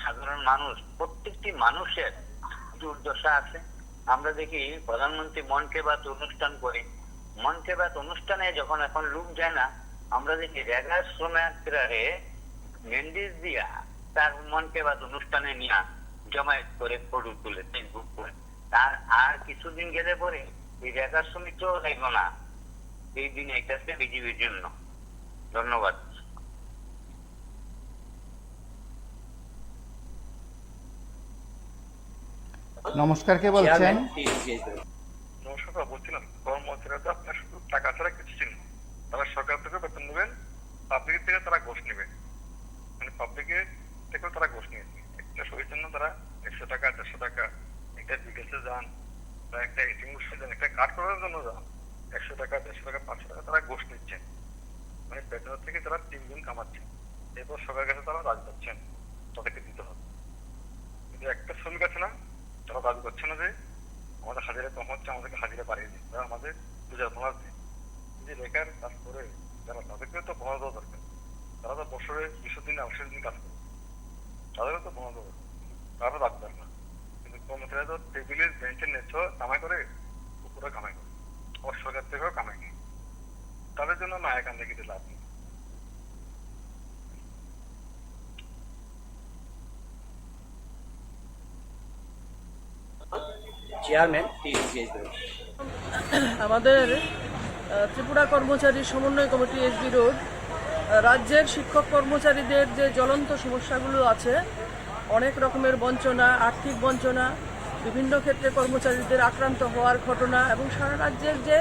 সাধারণ মানুষ, প্রত্যেকটি মানুষের দুর্দশা আছে। আমরা দেখি প্রধানমন্ত্রী মন কি বাত অনুষ্ঠান করে, মন কি বাত অনুষ্ঠানে যখন এখন লোক যায় না, আমরা দেখি রেগা শ্রমিকরারে মেন্ডিস দিয়া তার মন কি বাত অনুষ্ঠানে নিয়ে জমায়েত করে ফটো তুলে ফেসবুক করে। তার আর কিছুদিন গেলে পরে এই রেগা শ্রমিকও লাগলো না। এই দিন এটা বিজেপির জন্য। ধন্যবাদ। নমস্কার, কে বলছেন? চেয়ারম্যান TCCH বিরোধ। নমস্কার, বলছিলাম কর্মচারীরা তো আপনার শুধু টাকা ছাড়া কিছু ছিল না। তারা সরকার থেকে বেতন নেবেন, পাবলিক থেকে তারা ঘুষ নেবে, মানে পাবলিকের থেকেও তারা ঘুষ নিয়েছে। একটা শহীদের জন্য তারা 100 টাকা 150 টাকা, একটা বিদেশে যান বা একটা এটিএম যান, একটা কার্ড করার জন্য যান, 100 টাকা 150 টাকা 500 টাকা তারা ঘুষ নিচ্ছেন। মানে বেতনের থেকে তারা 3 গুণ কামাচ্ছেন। এরপর সরকারের কাছে তারা রাজ পাচ্ছেন, তাদেরকে দিতে হবে। কিন্তু একটা শ্রমিক আছে না, তারা দাবি করছে না যে আমাদের হাজিরা কম হচ্ছে, আমাদেরকে হাজিরা বাড়িয়ে দিন, তারা আমাদের পূজার বোনাস দিন। যে বেকার কাজ করে যারা, তাদেরকেও তো বোনাস দেওয়া দরকার। তারা তো বছরে 200 দিন 80 দিন কাজ করে, তাদেরও তো বোনাস দেওয়া দরকার। তারা দাবি করে না। কিন্তু কর্মচারীরা তো টেবিলের বেঞ্চের নেচ কামাই করে, উপরে কামাই করে, আবার সরকার থেকেও কামাই নেই। তাদের জন্য না এখান থেকে লাভ নেই। চেয়ারম্যান TCCH বিরোধ। আমাদের ত্রিপুরা কর্মচারী সমন্বয় কমিটি এসবি রোড রাজ্যের শিক্ষক কর্মচারীদের যে জ্বলন্ত সমস্যাগুলো আছে, অনেক রকমের বঞ্চনা, আর্থিক বঞ্চনা, বিভিন্ন ক্ষেত্রে কর্মচারীদের আক্রান্ত হওয়ার ঘটনা এবং সারা রাজ্যের যে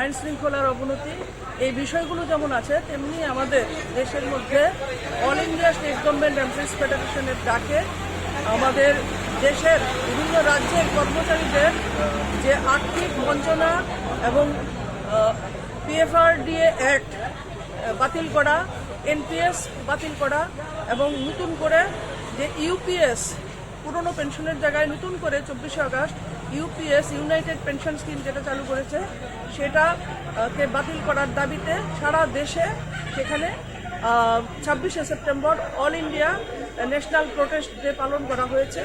আইন শৃঙ্খলার অবনতি, এই বিষয়গুলো যেমন আছে, তেমনি আমাদের দেশের মধ্যে all India state government employees ফেডারেশনের ডাকে আমাদের দেশের বিভিন্ন রাজ্যের কর্মচারীদের যে আর্থিক বঞ্চনা এবং PFRDA অ্যাক্ট বাতিল করা, NPS বাতিল করা এবং নতুন করে যে UPS, পুরনো পেনশনের জায়গায় নতুন করে 24শে August UPS united pension scheme যেটা চালু করেছে, সেটা কে বাতিল করার দাবিতে সারা দেশে সেখানে 26শে September all India national protest day পালন করা হয়েছে।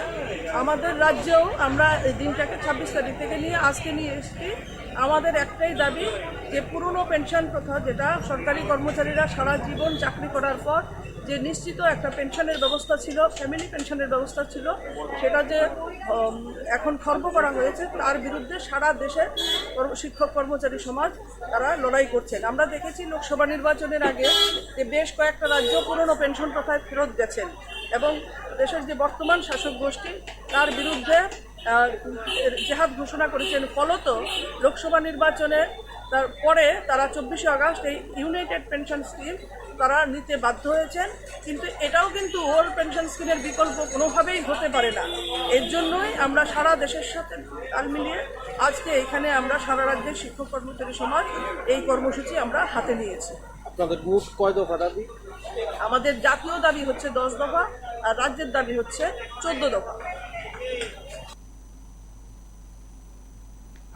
আমাদের রাজ্যেও আমরা এই দিনটাকে 26 তারিখ থেকে নিয়ে আজকে নিয়ে এসেছি। আমাদের একটাই দাবি যে পুরনো পেনশন প্রথা, যেটা সরকারি কর্মচারীরা সারা জীবন চাকরি করার পর যে নিশ্চিত একটা পেনশনের ব্যবস্থা ছিল, ফ্যামিলি পেনশনের ব্যবস্থা ছিল, সেটা যে এখন খর্ব করা হয়েছে, তার বিরুদ্ধে সারা দেশের শিক্ষক কর্মচারী সমাজ তারা লড়াই করছেন। আমরা দেখেছি লোকসভা নির্বাচনের আগে যে বেশ কয়েকটা রাজ্য পুরনো পেনশন প্রথায় ফেরত গেছেন এবং দেশের যে বর্তমান শাসক গোষ্ঠী তার বিরুদ্ধে জেহাদ ঘোষণা করেছেন। ফলত লোকসভা নির্বাচনে তারপরে তারা 24শে আগস্ট এই ইউনাইটেড পেনশন স্কিম তারা নিতে বাধ্য হয়েছেন। কিন্তু এটাও কিন্তু ওল্ড পেনশন স্কিমের বিকল্প কোনোভাবেই হতে পারে না। এর জন্যই আমরা সারা দেশের সাথে তাল মিলিয়ে আজকে এখানে আমরা সারা রাজ্যের শিক্ষক কর্মচারী সমাজ এই কর্মসূচি আমরা হাতে নিয়েছি। আপনাদের মোট কয় দফা দাবি? আমাদের জাতীয় দাবি হচ্ছে 10 দফা আর রাজ্যের দাবি হচ্ছে 14 দফা।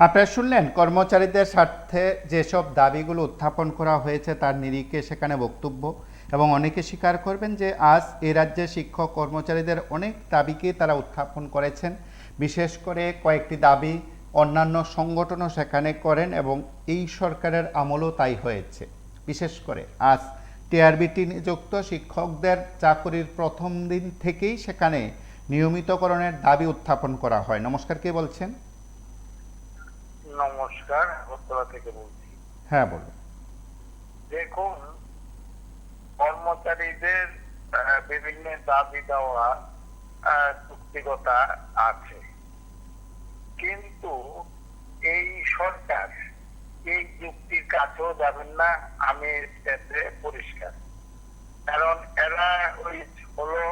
আপনারা শুনলেন কর্মচারীদের স্বার্থে যেসব দাবিগুলো উত্থাপন করা হয়েছে তার নিরিখে সেখানে বক্তব্য, এবং অনেকে স্বীকার করবেন যে আজ এই রাজ্যের শিক্ষক কর্মচারীদের অনেক দাবিকে তারা উত্থাপন করেছেন। বিশেষ করে কয়েকটি দাবি অন্যান্য সংগঠনও সেখানে করেন এবং এই সরকারের আমলও তাই হয়েছে। বিশেষ করে আজ টিআরবিটি নিযুক্ত শিক্ষকদের চাকরির প্রথম দিন থেকেই সেখানে নিয়মিতকরণের দাবি উত্থাপন করা হয়। নমস্কার, কে বলছেন? নমস্কার, আগরতলা থেকে বলছি। হ্যাঁ, বলুন। দেখুন, কর্মচারীদের বিভিন্ন দাবি দেওয়া যুক্তিকতা আছে, কিন্তু এই সরকার এই যুক্তির কাছেও যাবেন না, আমি এতে পরিষ্কার। কারণ এরা ওই হলো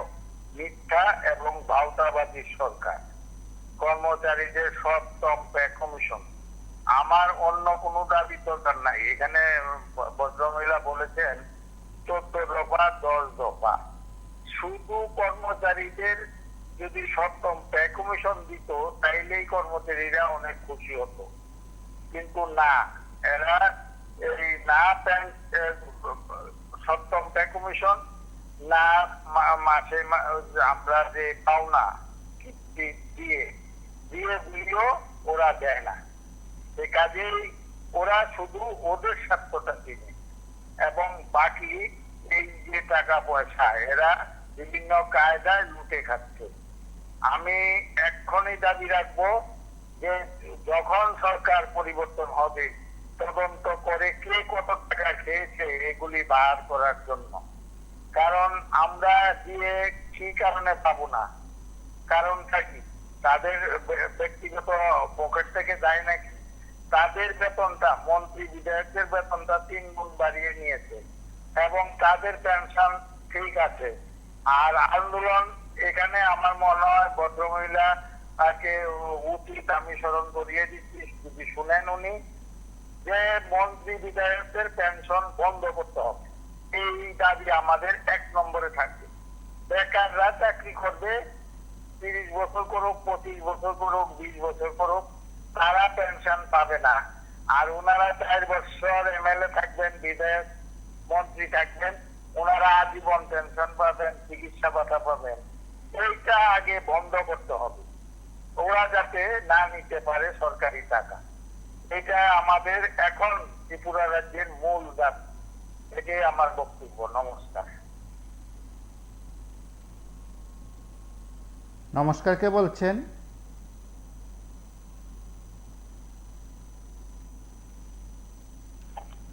মিথ্যা এবং ভাওতাবাদী সরকার। কর্মচারীদের সপ্তম পে কমিশন, আমার অন্য কোনো দাবি দরকার নাই। এখানে ভদ্রমহিলা বলেছেন 14 দফা 10 দফা। শুধু কর্মচারীদের যদি সপ্তম পে কমিশন দিত তাইলেই কর্মচারীরা অনেক খুশি হতো, কিন্তু না, এরা এই না সপ্তম পে কমিশন, না মাসে আমরা যে পাওনা দিয়ে দিয়েও ওরা দেয় না। সে কাজেই ওরা শুধু ওদের স্বার্থটা দিনে এবং বাকি এই যে টাকা পয়সা এরা বিভিন্ন কায়দায় লুটে খাচ্ছে। আমি এক্ষুনি দাবি রাখবো যে যখন সরকার পরিবর্তন হবে তদন্ত করে কে কত টাকা খেয়েছে এগুলি বার করার জন্য। কারণ আমরা দিয়ে কি কারণে পাবো না, কারণটা কি? তাদের ব্যক্তিগত পকেট থেকে যায় নাকি? তাদের বেতনটা, মন্ত্রী বিধায়কদের বেতনটা 3 গুণ বাড়িয়ে নিয়েছে এবং তাদের পেনশন ঠিক আছে। আর আন্দোলন, এখানে আমার মনে হয় ভদ্রমহিলা তাকে উচিত আমি স্মরণ করিয়ে দিচ্ছি, যদি শুনেন উনি, যে মন্ত্রী বিধায়কদের পেনশন বন্ধ করতে হবে। এই দাবি আমাদের 1 নম্বরে থাকবে। বেকাররা চাকরি করবে, 30 বছর করুক, 25 বছর করুক, 20 বছর করুক, তারা পেনশন পাবে না। আর ওনারা 4 বছর এমএলএ থাকবেন, বিধায়ক মন্ত্রী থাকবেন, ওনারা আজীবন পেনশন পাবেন, চিকিৎসা ভাতা পাবেন। এইটা আগে বন্ধ করতে হবে, ওরা যাতে না নিতে পারে সরকারি টাকা। এটা আমাদের এখন ত্রিপুরা রাজ্যের মূল দাবি। এটাই আমার বক্তব্য। নমস্কার। নমস্কার, কে বলছেন?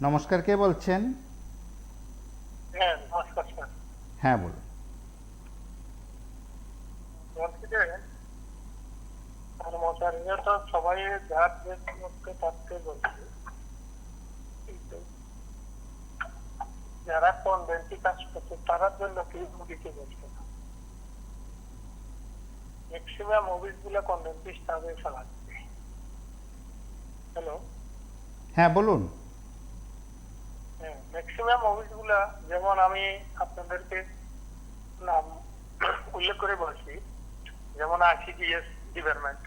নমস্কার, কে বলছেন? হ্যাঁ, নমস্কার স্যার। হ্যাঁ, বলুন। বলছি যে কর্মচারীরা তো সবাই যার যে মধ্যে থাকতে বলছে, কিন্তু যারা কনভেন্টি কাজ করছে তাদের জন্য কেউ দিতে বলছে না। ম্যাক্সিমাম অফিস গুলো কনভেন্টি স্টাফে চালাচ্ছে। হ্যালো, হ্যাঁ, বলুন। হ্যাঁ, ম্যাক্সিমাম অফিস গুলা, যেমন আমি আপনাদেরকে নাম উল্লেখ করে বলছি, যেমন আইসিডিএস ডিপার্টমেন্ট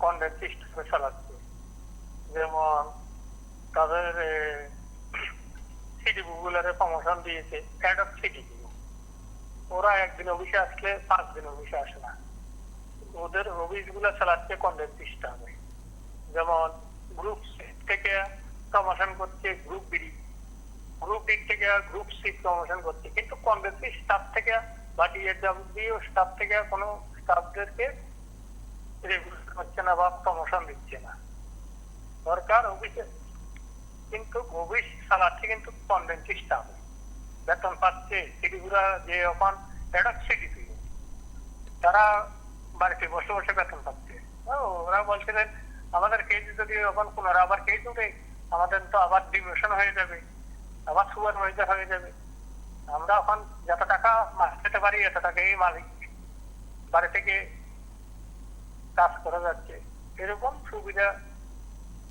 কনভেন্টি স্টাফে চালাচ্ছে। যেমন তাদের সিডিপি গুলারে প্রমোশন দিয়েছে, হেড অফ সিডিপি। ওরা একদিন অফিসে আসলে 5 দিন অফিসে আসে না। ওদের অফিস গুলা চালাচ্ছে কনভেন্টি স্টাফে। যেমন গ্রুপ সি থেকে প্রমোশন করছে গ্রুপ বি, গ্রুপ বি থেকে গ্রুপ সি প্রমোশন করছে, কিন্তু কনভেন্টি স্টাফ থেকে বা ডিএডব্লিউ স্টাফ থেকে কোনো স্টাফদেরকে রেগুলার হচ্ছে না বা প্রমোশন দিচ্ছে না। সরকার অফিসে কিন্তু অফিস চালাচ্ছে কিন্তু কনভেন্টি স্টাফ, বেতন পাচ্ছে। সিডিগুলা যে এখন হেড অফ সিডিপি, তারা বাড়িতে বসে বসে বেতন পাচ্ছে। ওরা বলছে যে আমাদের কেস যদি এখন পুনরায় আবার কেস উঠে, আমাদের তো আবার ডিমিশন হয়ে যাবে, আবার সুপারভাইজার হয়ে যাবে। আমরা এখন যত টাকা মাস পেতে পারি এত টাকাই মালিক, বাড়ি থেকে কাজ করা যাচ্ছে, এরকম সুবিধা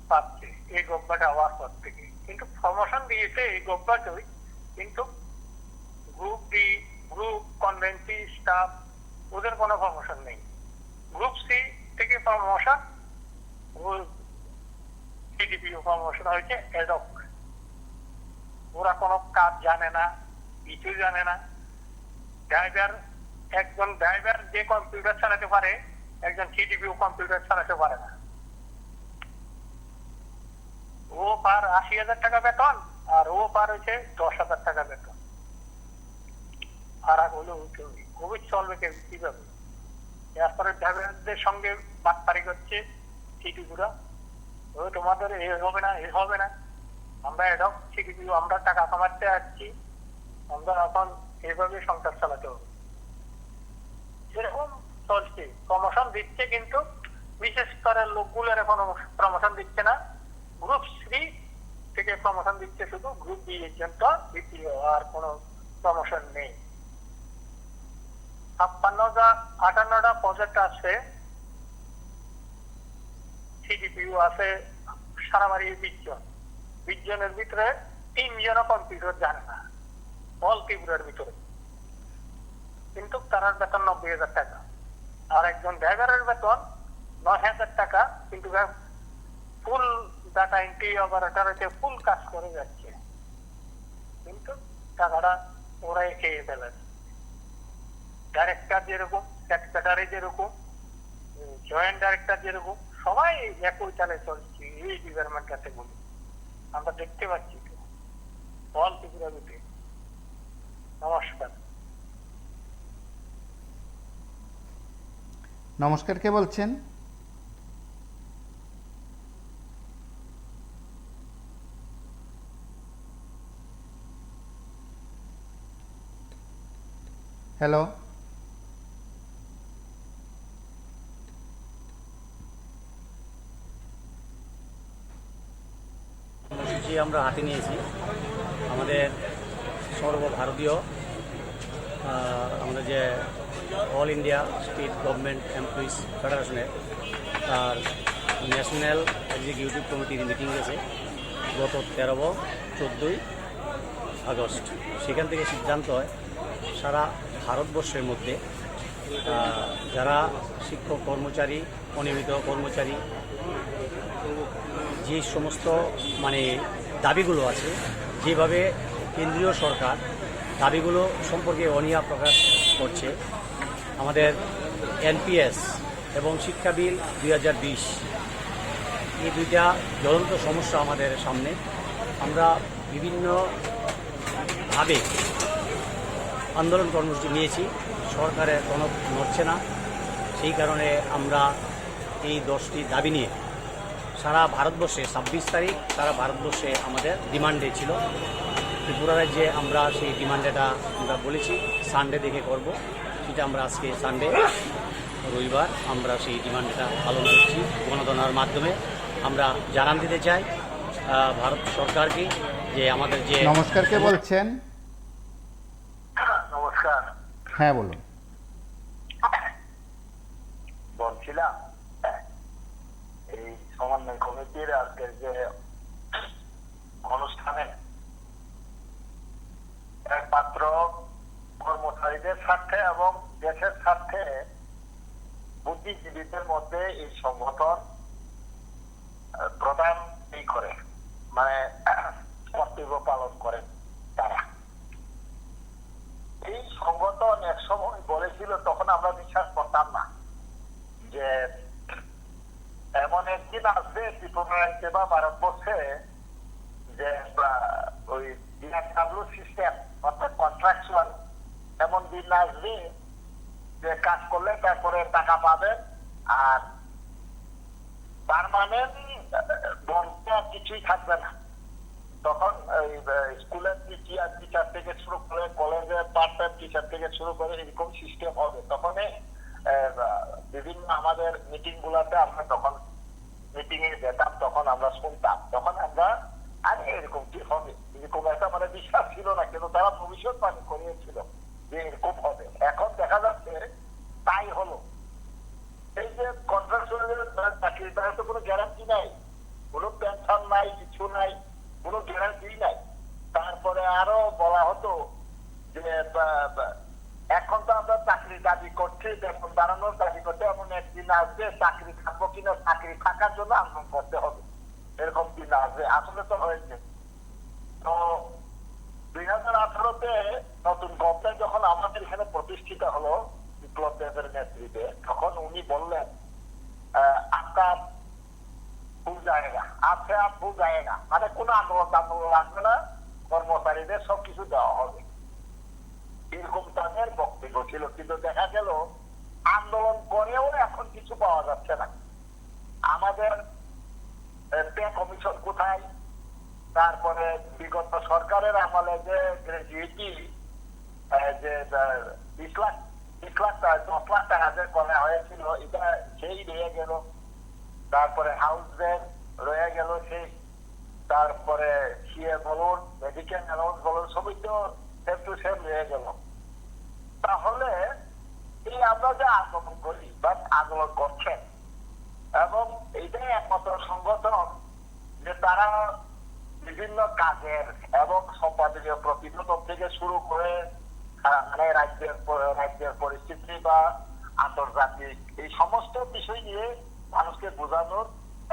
পাচ্ছে এই গভর্নমেন্ট হওয়ার পর থেকে। কিন্তু প্রমোশন দিয়েছে এই গভর্নমেন্টই, কিন্তু গ্রুপ ডি, গ্রুপ কনভেন্টি স্টাফ, ওদের কোনো প্রমোশন নেই। গ্রুপ সি থেকে প্রমোশন, সিডিপিও প্রমোশন হয়েছে এডক। ওরা কোনো কাজ জানে না, কিছু জানে না। ড্রাইভার, একজন ড্রাইভার যে কম্পিউটার চালাতে পারে, একজন সিডিপিও কম্পিউটার চালাতে পারে না। ও পার 80,000 টাকা বেতন, আর ও পার হচ্ছে 10,000 টাকা বেতন। ফারাক হলো কোভিড চলবে কিভাবে? এরপরে ড্রাইভারদের সঙ্গে বাটপারি করছে সিডিপিরা, ও তোমাদের এ হবে না, এ হবে না। আমরা এডক সিডিপি, আমরা টাকা কামাতে আসছি, আমরা এখন এভাবে সংসার চালাতে হবে। এরকম চলছে। প্রমোশন দিচ্ছে কিন্তু বিশেষ স্তরের লোকগুলোর কোনো প্রমোশন দিচ্ছে না। গ্রুপ সি থেকে প্রমোশন দিচ্ছে শুধু, গ্রুপ বি পর্যন্ত দ্বিতীয়, আর কোনো প্রমোশন নেই। 58টা প্রজেক্ট আছে, সিডিপিও আছে সারাবাড়ি 20 জন। 20 জনের ভিতরে 3 জনও কম্পিউটার জানে না, অল ত্রিপুরার ভিতরে। কিন্তু তার বেতন 90,000 টাকা, আর একজন ড্রাইভারের বেতন 9,000 টাকা, কিন্তু ফুল ডাটা এন্ট্রি অপারেটর হচ্ছে, ফুল কাজ করে যাচ্ছে, কিন্তু টাকাটা ওরাই খেয়ে ফেলে। ডাইরেক্টর যেরকম, সেক্রেটারি যেরকম, জয়েন্ট ডাইরেক্টর যেরকম, সবাই একই চালে চলছে এই ডিপার্টমেন্টটাতে বলি। আমরা দেখতে পাচ্ছি তো অল ত্রিপুরাতে। নমস্কার। নমস্কার, কে বলছেন? হ্যালো, কর্মসূচি আমরা হাতে নিয়েছি আমাদের সর্বভারতীয় আমাদের যে all India state government employees ফেডারেশনের তার ন্যাশনাল এক্সিকিউটিভ কমিটির মিটিং গেছে গত 13-14 আগস্ট। সেখান থেকে সিদ্ধান্ত হয় সারা ভারতবর্ষের মধ্যে যারা শিক্ষক কর্মচারী, অনিয়মিত কর্মচারী, যে সমস্ত দাবিগুলো আছে, যেভাবে কেন্দ্রীয় সরকার দাবিগুলো সম্পর্কে অনীহা প্রকাশ করছে, আমাদের এনপিএস এবং শিক্ষা বিল 2020 এই দুইটা জ্বলন্ত সমস্যা আমাদের সামনে। আমরা বিভিন্নভাবে আন্দোলন কর্মসূচি নিয়েছি, সরকারের কোনো নড়ছে না। সেই কারণে আমরা এই 10টি দাবি নিয়ে সারা ভারতবর্ষে 26 তারিখ সারা ভারতবর্ষে আমাদের ডিমান্ডে ছিল। ত্রিপুরা রাজ্যে আমরা সেই ডিমান্ডেটা আমরা বলেছি সানডে দেখে করব, সেটা আমরা আজকে সানডে রবিবার আমরা সেই ডিমান্ডটা পালন করছি। গণধনার মাধ্যমে আমরা জানান দিতে চাই ভারত সরকারকে যে আমাদের যে নমস্কার, কে বলছেন? নমস্কার, হ্যাঁ বলুন। বলছিলাম এই সমন্বয় কমিটির আজকের যে অনুষ্ঠানে একমাত্র কর্মচারীদের স্বার্থে এবং দেশের স্বার্থে বুদ্ধিজীবীদের মধ্যে এই সংগঠন প্রধান করে কর্তব্য পালন করেন তারা। এই সংগঠন এক সময় বলেছিল, তখন আমরা বিশ্বাস করতাম না যে এমন একদিন আসবে ত্রিপুরা রাজ্যে বা ভারতবর্ষে যে ওই ডিআরডব্লিউ সিস্টেম অর্থাৎ কন্ট্রাকচুয়াল এমন দিন আসবে যে কাজ করলে তারপরে টাকা পাবেন, আর পার্মানেন্ট বন্ধ কিছুই থাকবে না। তখন স্কুলের টিচার থেকে শুরু করে কলেজের পার্ট টাইম টিচার থেকে শুরু করে এরকম সিস্টেম হবে। তখন বিভিন্ন আমাদের মিটিং গুলাতে আমরা তখন মিটিং এ যেতাম, তখন আমরা শুনতাম, তখন আমরা আরে এরকম কি হবে, এরকম একটা বিশ্বাস ছিল না, কিন্তু তারা ভবিষ্যৎবাণী করিয়েছিল যে এরকম হবে। এখন দেখা যাচ্ছে তাই হলো। এই যে কন্ট্রাকচুয়াল চাকরি, তার তো কোনো গ্যারান্টি নাই, কোনো পেনশন নাই, কিছু নাই, কোনো গ্যারান্টি নাই। তারপরে আরো বলা হতো যে এখন তো আমরা চাকরি দাবি করছি, বেতন বাড়ানোর দাবি করতে, এমন একদিন আসবে চাকরি থাকবো কিনা, চাকরি থাকার জন্য আন্দোলন করতে হবে, এরকম দিন আসবে। আসলে তো হয়েছে। তো 2018-তে নতুন গভর্নমেন্ট যখন আমাদের এখানে প্রতিষ্ঠিত হলো বিপ্লব দেবের নেতৃত্বে, তখন উনি বললেন আপনার ভুল জায়গা আছে, আর ভুল জায়গা কোনো আন্দোলন লাগবে না, কর্মচারীদের সবকিছু দেওয়া হবে, এরকম তাদের বক্তব্য ছিল। কিন্তু দেখা গেল আন্দোলন করেও এখন কিছু পাওয়া যাচ্ছে না। আমাদের পে কমিশন কোথায়, তারপরে বিগত সরকারের আমলে যে গ্র্যাজুইটি যে 10 লাখ টাকা যে করা হয়েছিল, এটা সেই রয়ে গেল। তারপরে হাউস রেন্ট রয়ে গেল সেই, তারপরে সিএ বলুন, মেডিকেল অ্যালাউন্স বলুন, সবই তো সেম টু সেম রয়ে গেল। তাহলে এই আমরা যে আন্দোলন করি বা আন্দোলন করছেন, এবং এইটাই একমাত্র সংগঠন যে তারা বিভিন্ন কাজের এবং সম্পাদকীয় প্রতিবেদন থেকে শুরু করে রাজ্যের পরিস্থিতি বা আন্তর্জাতিক এই সমস্ত বিষয় নিয়ে মানুষকে বোঝানোর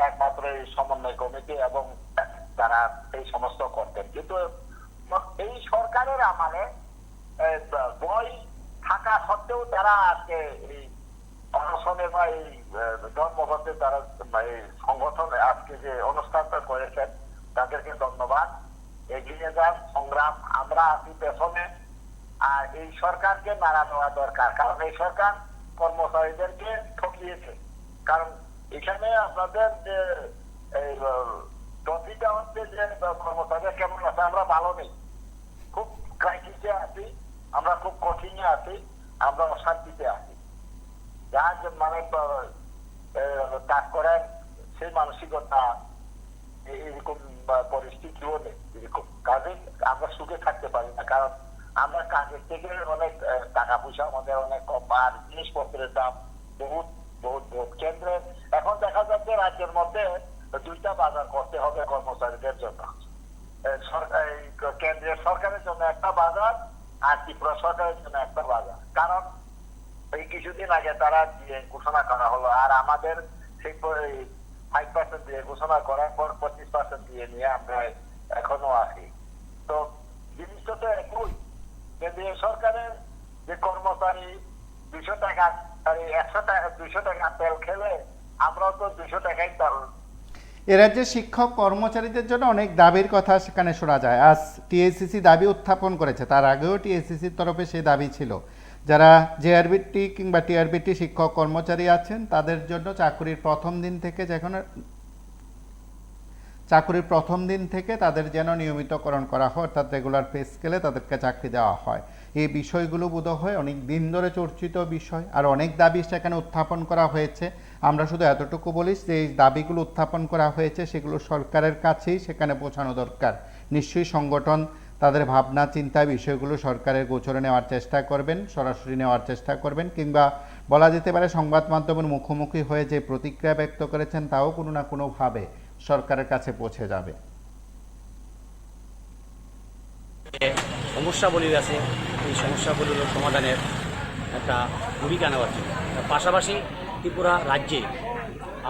একমাত্র এই সমন্বয় কমিটি এবং তারা এই সমস্ত করতেন। কিন্তু এই সরকারের আমলে বই থাকা সত্ত্বেও তারা আজকে এই অনশনে বা এই ধর্মঘটে তারা এই সংগঠন আজকে যে অনুষ্ঠানটা করেছেন, তাদেরকে ধন্যবাদ। এগিয়ে যান, সংগ্রাম, আমরা আছি পেছনে। আর এই সরকারকে নাড়া দেওয়া দরকার, কারণ এই সরকার কর্মচারীদেরকে ঠকিয়েছে। কারণ এখানে আপনাদের যে এই টপিকটা হচ্ছে যে কর্মচারীরা কেমন আছে, আমরা ভালো নেই, খুব ক্রাইসিসে আছি, আমরা খুব কঠিনে আছি, আমরা অশান্তিতে আছি। যার কাজ করার সেই মানসিকতা এরকম পরিস্থিতিও নেই এরকম কাজে আমরা সুখে থাকতে পারি না, কারণ আমরা কাজের থেকে অনেক টাকা পয়সা আমাদের অনেক কম, আর জিনিসপত্রের দাম বহুত বহুত বহুত কেন্দ্রে এখন দেখা যাচ্ছে রাজ্যের মধ্যে 2টা বাজার করতে হবে কর্মচারীদের জন্য। কেন্দ্রীয় সরকারের জন্য একটা বাজার আর ত্রিপুরা সরকারের জন্য একটা বাজার, কারণ এই কিছুদিন আগে তারা দিয়ে ঘোষণা করা হলো, আর আমাদের সেই 5% দিয়ে ঘোষণা করার পর 25% দিয়ে নিয়ে আমরা এখনো আছি। তো জিনিসটা তো একই, কেন্দ্রীয় সরকারের যে কর্মচারী 200 টাকা 100 টাকা 200 টাকা তেল খেলে আমরাও তো 200 টাকাই তেল। এ রাজ্যে শিক্ষক কর্মচারীদের জন্য অনেক দাবির কথা সেখানে শোনা যায়। আজ টিএসসিসি দাবি উত্থাপন করেছে, তার আগেও টিএসসিসির তরফে সেই দাবি ছিল যারা জেআরবিটি কিংবা টিআরবিটি শিক্ষক কর্মচারী আছেন তাদের জন্য চাকরির প্রথম দিন থেকে তাদের যেন নিয়মিতকরণ করা হয়, অর্থাৎ রেগুলার পে স্কেলে তাদেরকে চাকরি দেওয়া হয়। এই বিষয়গুলো বোধহয় অনেক দিন ধরে চর্চিত বিষয়, আর অনেক দাবি সেখানে উত্থাপন করা হয়েছে। আমরা শুধু এতটুকু বলি যে এই দাবিগুলো উত্থাপন করা হয়েছে সেগুলো সরকারের কাছেই সেখানে পৌঁছানো দরকার। নিশ্চয়ই সংগঠন তাদের ভাবনা চিন্তা বিষয়গুলো সরকারের গোচরে নেওয়ার চেষ্টা করবেন, সরাসরি নেওয়ার চেষ্টা করবেন, কিংবা বলা যেতে পারে সংবাদ মাধ্যমের মুখোমুখি হয়ে যে প্রতিক্রিয়া ব্যক্ত করেছেন তাও কোনো না কোনোভাবে সরকারের কাছে পৌঁছে যাবে। সমস্যাগুলি আছে, এই সমস্যাগুলির সমাধানের একটা ভূমিকা নেওয়ার জন্য। পাশাপাশি ত্রিপুরা রাজ্যে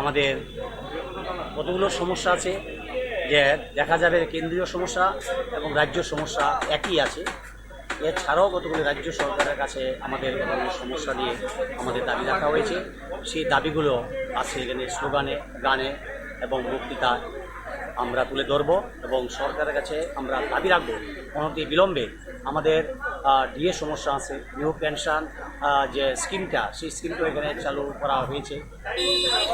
আমাদের কতগুলো সমস্যা আছে যে দেখা যাবে কেন্দ্রীয় সমস্যা এবং রাজ্য সমস্যা একই আছে। এছাড়াও কতগুলো রাজ্য সরকারের কাছে আমাদের সমস্যা নিয়ে আমাদের দাবি রাখা হয়েছে। সেই দাবিগুলো আছে এখানে স্লোগানে, গানে এবং বক্তৃতায় আমরা তুলে ধরব এবং সরকারের কাছে আমরা দাবি রাখবো অনতি বিলম্বে আমাদের ডিএ সমস্যা আছে, নিউ পেনশন যে স্কিমটা সেই স্কিমটা এখানে চালু করা হয়েছে।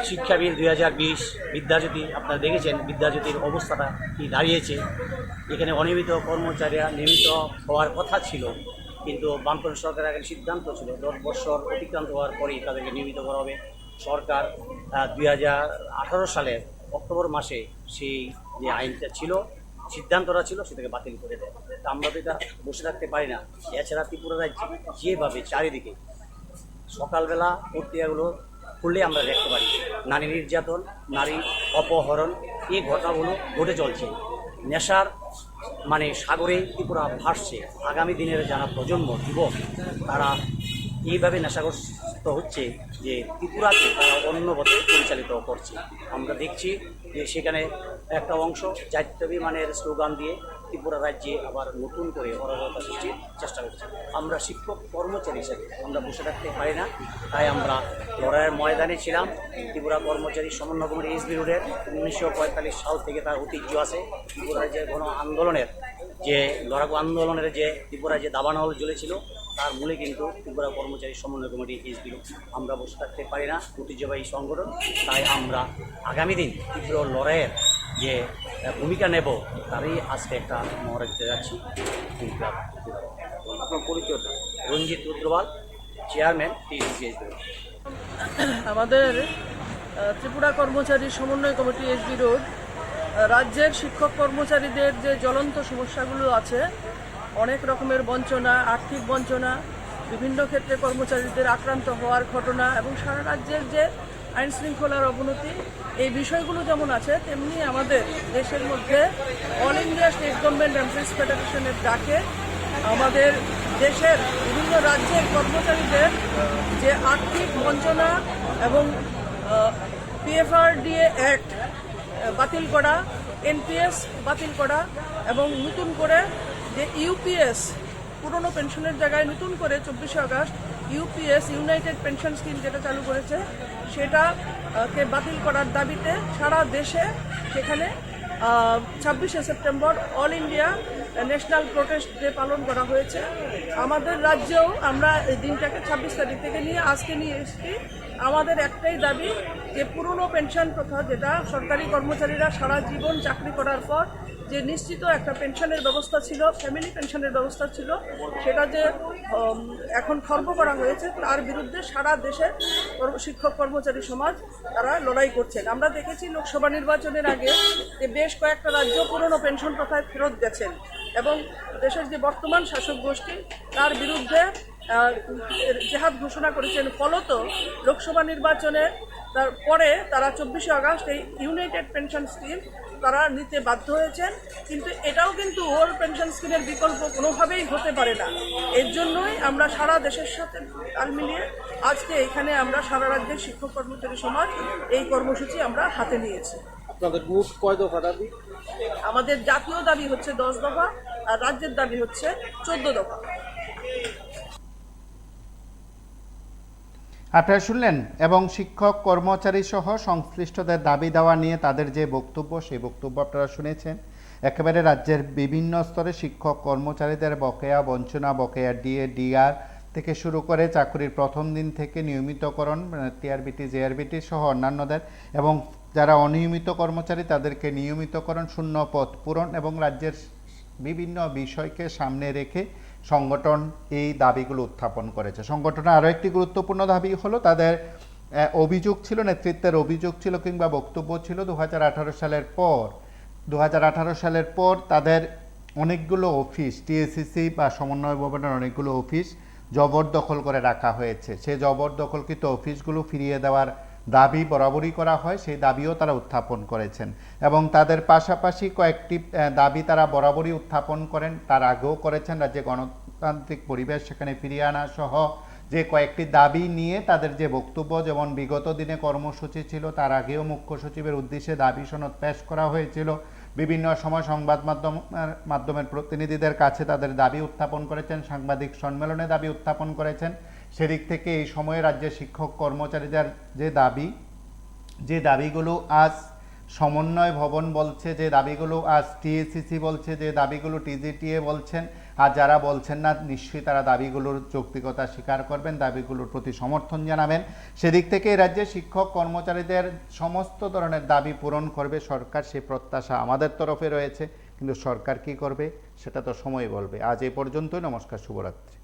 শিক্ষাবিল 2020 বিদ্যাজ্যোতি আপনারা দেখেছেন বিদ্যাজ্যোতির অবস্থাটা কি দাঁড়িয়েছে। এখানে অনিয়মিত কর্মচারীরা নিয়মিত হওয়ার কথা ছিল, কিন্তু বামপন্থী সরকারের আগে সিদ্ধান্ত ছিল 10 বছর অতিক্রান্ত হওয়ার পরেই তাদেরকে নিয়মিত করা হবে। সরকার 2018 সালের অক্টোবর মাসে সেই যে আইনটা ছিল, সিদ্ধান্তটা ছিল, সেটাকে বাতিল করে দেয়। তা আমরা তো এটা বসে থাকতে পারি না। এছাড়া ত্রিপুরা রাজ্যে যেভাবে চারিদিকে সকালবেলা পত্রিকাগুলো খুললে আমরা দেখতে পারি নারী নির্যাতন, নারী অপহরণ, এই ঘটনাগুলো ঘটে চলছে। নেশার সাগরে ত্রিপুরা ভাসছে। আগামী দিনের যারা প্রজন্ম যুবক তারা এইভাবে নেশাগ্রস্ত হচ্ছে যে ত্রিপুরাকে তারা অন্য পথে পরিচালিত করছে। আমরা দেখছি যে সেখানে একটা অংশ জাতীয় স্লোগান দিয়ে ত্রিপুরা রাজ্যে আবার নতুন করে অরাজকতা সৃষ্টির চেষ্টা করছে। আমরা শিক্ষক কর্মচারী হিসেবে আমরা বসে থাকতে পারি না, তাই আমরা লড়াইয়ের ময়দানে ছিলাম। ত্রিপুরা কর্মচারী সমন্বয় কমিটি এসবি রোডের 1945 সাল থেকে তার ঐতিহ্য আছে। ত্রিপুরা যে গণ আন্দোলনের যে লড়াকু আন্দোলনের যে ত্রিপুরা যে দাবানল জ্বলেছিল তার মূলে কিন্তু ত্রিপুরা কর্মচারী সমন্বয় কমিটি এসবি। আমরা বসে থাকতে পারি না, ঐতিহ্যবাহী সংগঠন। তাই আমরা আগামী দিন তীব্র লড়াইয়ের যে ভূমিকা নেব তারই আজকে একটা মহড়া দিতে যাচ্ছি। আপনার পরিচয়টা? রঞ্জিত রুদ্রপাল, চেয়ারম্যান টিএসসি। আমাদের ত্রিপুরা কর্মচারী সমন্বয় কমিটি এসবি রোড রাজ্যের শিক্ষক কর্মচারীদের যে জ্বলন্ত সমস্যাগুলো আছে, অনেক রকমের বঞ্চনা, আর্থিক বঞ্চনা, বিভিন্ন ক্ষেত্রে কর্মচারীদের আক্রান্ত হওয়ার ঘটনা এবং সারা রাজ্যের যে আইন শৃঙ্খলার অবনতি, এই বিষয়গুলো যেমন আছে তেমনি আমাদের দেশের মধ্যে all India state government employees ফেডারেশনের ডাকে আমাদের দেশের বিভিন্ন রাজ্যের কর্মচারীদের যে আর্থিক বঞ্চনা এবং পিএফআরডিএ অ্যাক্ট বাতিল করা, এনপিএস বাতিল করা এবং নতুন করে যে ইউপিএস পুরনো পেনশনের জায়গায় নতুন করে 24 August UPS United pension scheme যেটা চালু করেছে সেটাকে বাতিল করার দাবিতে সারা দেশে সেখানে 26শে September all India national protest day পালন করা হয়েছে। আমাদের রাজ্যেও আমরা এই দিনটাকে 26 তারিখ থেকে নিয়ে আজকে নিয়ে এসেছি। আমাদের একটাই দাবি যে পুরনো পেনশন প্রথা, যেটা সরকারি কর্মচারীরা সারা জীবন চাকরি করার পর যে নিশ্চিত একটা পেনশনের ব্যবস্থা ছিল, ফ্যামিলি পেনশনের ব্যবস্থা ছিল, সেটা যে এখন খর্ব করা হয়েছে, তার বিরুদ্ধে সারা দেশে শিক্ষক কর্মচারী সমাজ তারা লড়াই করছেন। আমরা দেখেছি লোকসভা নির্বাচনের আগে যে বেশ কয়েকটা রাজ্য পুরনো পেনশন প্রথায় ফেরত গেছেন এবং দেশের যে বর্তমান শাসক গোষ্ঠী তার বিরুদ্ধে জেহাদ ঘোষণা করেছেন। ফলত লোকসভা নির্বাচনে পরে তারা 24শে আগস্ট এই ইউনাইটেড পেনশন স্কিম তারা নিতে বাধ্য হয়েছেন, কিন্তু এটাও কিন্তু ওল্ড পেনশন স্কিমের বিকল্প কোনোভাবেই হতে পারে না। এর জন্যই আমরা সারা দেশের সাথে তাল মিলিয়ে আজকে এখানে আমরা সারা রাজ্যের শিক্ষক কর্মচারী সমাজ এই কর্মসূচি আমরা হাতে নিয়েছি। আপনাদের মোট কয় দফা দাবি? আমাদের জাতীয় দাবি হচ্ছে 10 দফা আর রাজ্যের দাবি হচ্ছে 14 দফা। আপনারা শুনলেন এবং শিক্ষক কর্মচারী সহ সংশ্লিষ্টদের দাবি দেওয়া নিয়ে তাদের যে বক্তব্য, সেই বক্তব্য আপনারা শুনেছেন। একেবারে রাজ্যের বিভিন্ন স্তরে শিক্ষক কর্মচারীদের বকেয়া বঞ্চনা, বকেয়া ডিএ, ডিআর থেকে শুরু করে চাকরির প্রথম দিন থেকে নিয়মিতকরণ, টিআরবিটি, জেআরবিটি সহ অন্যান্যদের, এবং যারা অনিয়মিত কর্মচারী তাদেরকে নিয়মিতকরণ, শূন্য পদ পূরণ এবং রাজ্যের বিভিন্ন বিষয়কে সামনে রেখে সংগঠন এই দাবিগুলো উত্থাপন করেছে। সংগঠনের আরও একটি গুরুত্বপূর্ণ দাবি হলো তাদের অভিযোগ ছিল, নেতৃত্বের অভিযোগ ছিল কিংবা বক্তব্য ছিল 2018 সালের পর তাদের অনেকগুলো অফিস, টিএসসিসি বা সমন্বয় ভবনের অনেকগুলো অফিস জবরদখল করে রাখা হয়েছে। সেই জবরদখলকৃত অফিসগুলো ফিরিয়ে দেওয়ার দাবি বরাবরই করা হয়, সেই দাবিও তারা উত্থাপন করেছেন এবং তাদের পাশাপাশি কয়েকটি দাবি তারা বরাবরই উত্থাপন করেন, তার আগেও করেছেন। রাজ্যে গণতান্ত্রিক পরিবেশ সেখানে ফিরিয়ে আনা সহ যে কয়েকটি দাবি নিয়ে তাদের যে বক্তব্য, যেমন বিগত দিনে কর্মসূচি ছিল, তার আগেও মুখ্য সচিবের উদ্দেশ্যে দাবি সনদ পেশ করা হয়েছিল, বিভিন্ন সময় সংবাদ মাধ্যমের প্রতিনিধিদের কাছে তাদের দাবি উত্থাপন করেছেন, সাংবাদিক সম্মেলনে দাবি উত্থাপন করেছেন। সেদিক থেকে এই সময়ে রাজ্যের শিক্ষক কর্মচারীদের যে দাবিগুলো আজ সমন্বয় ভবন বলছে, যে দাবিগুলো আজ টিএসসিসি বলছে, যে দাবিগুলো টিজিটিএ বলছেন, আর যারা বলছেন না নিশ্চয়ই তারা দাবিগুলোর যৌক্তিকতা স্বীকার করবেন, দাবিগুলোর প্রতি সমর্থন জানাবেন। সেদিক থেকে এই রাজ্যে শিক্ষক কর্মচারীদের সমস্ত ধরনের দাবি পূরণ করবে সরকার, সে প্রত্যাশা আমাদের তরফে রয়েছে। কিন্তু সরকার কি করবে সেটা তো সময় বলবে। আজ এই পর্যন্তই। নমস্কার, শুভরাত্রি।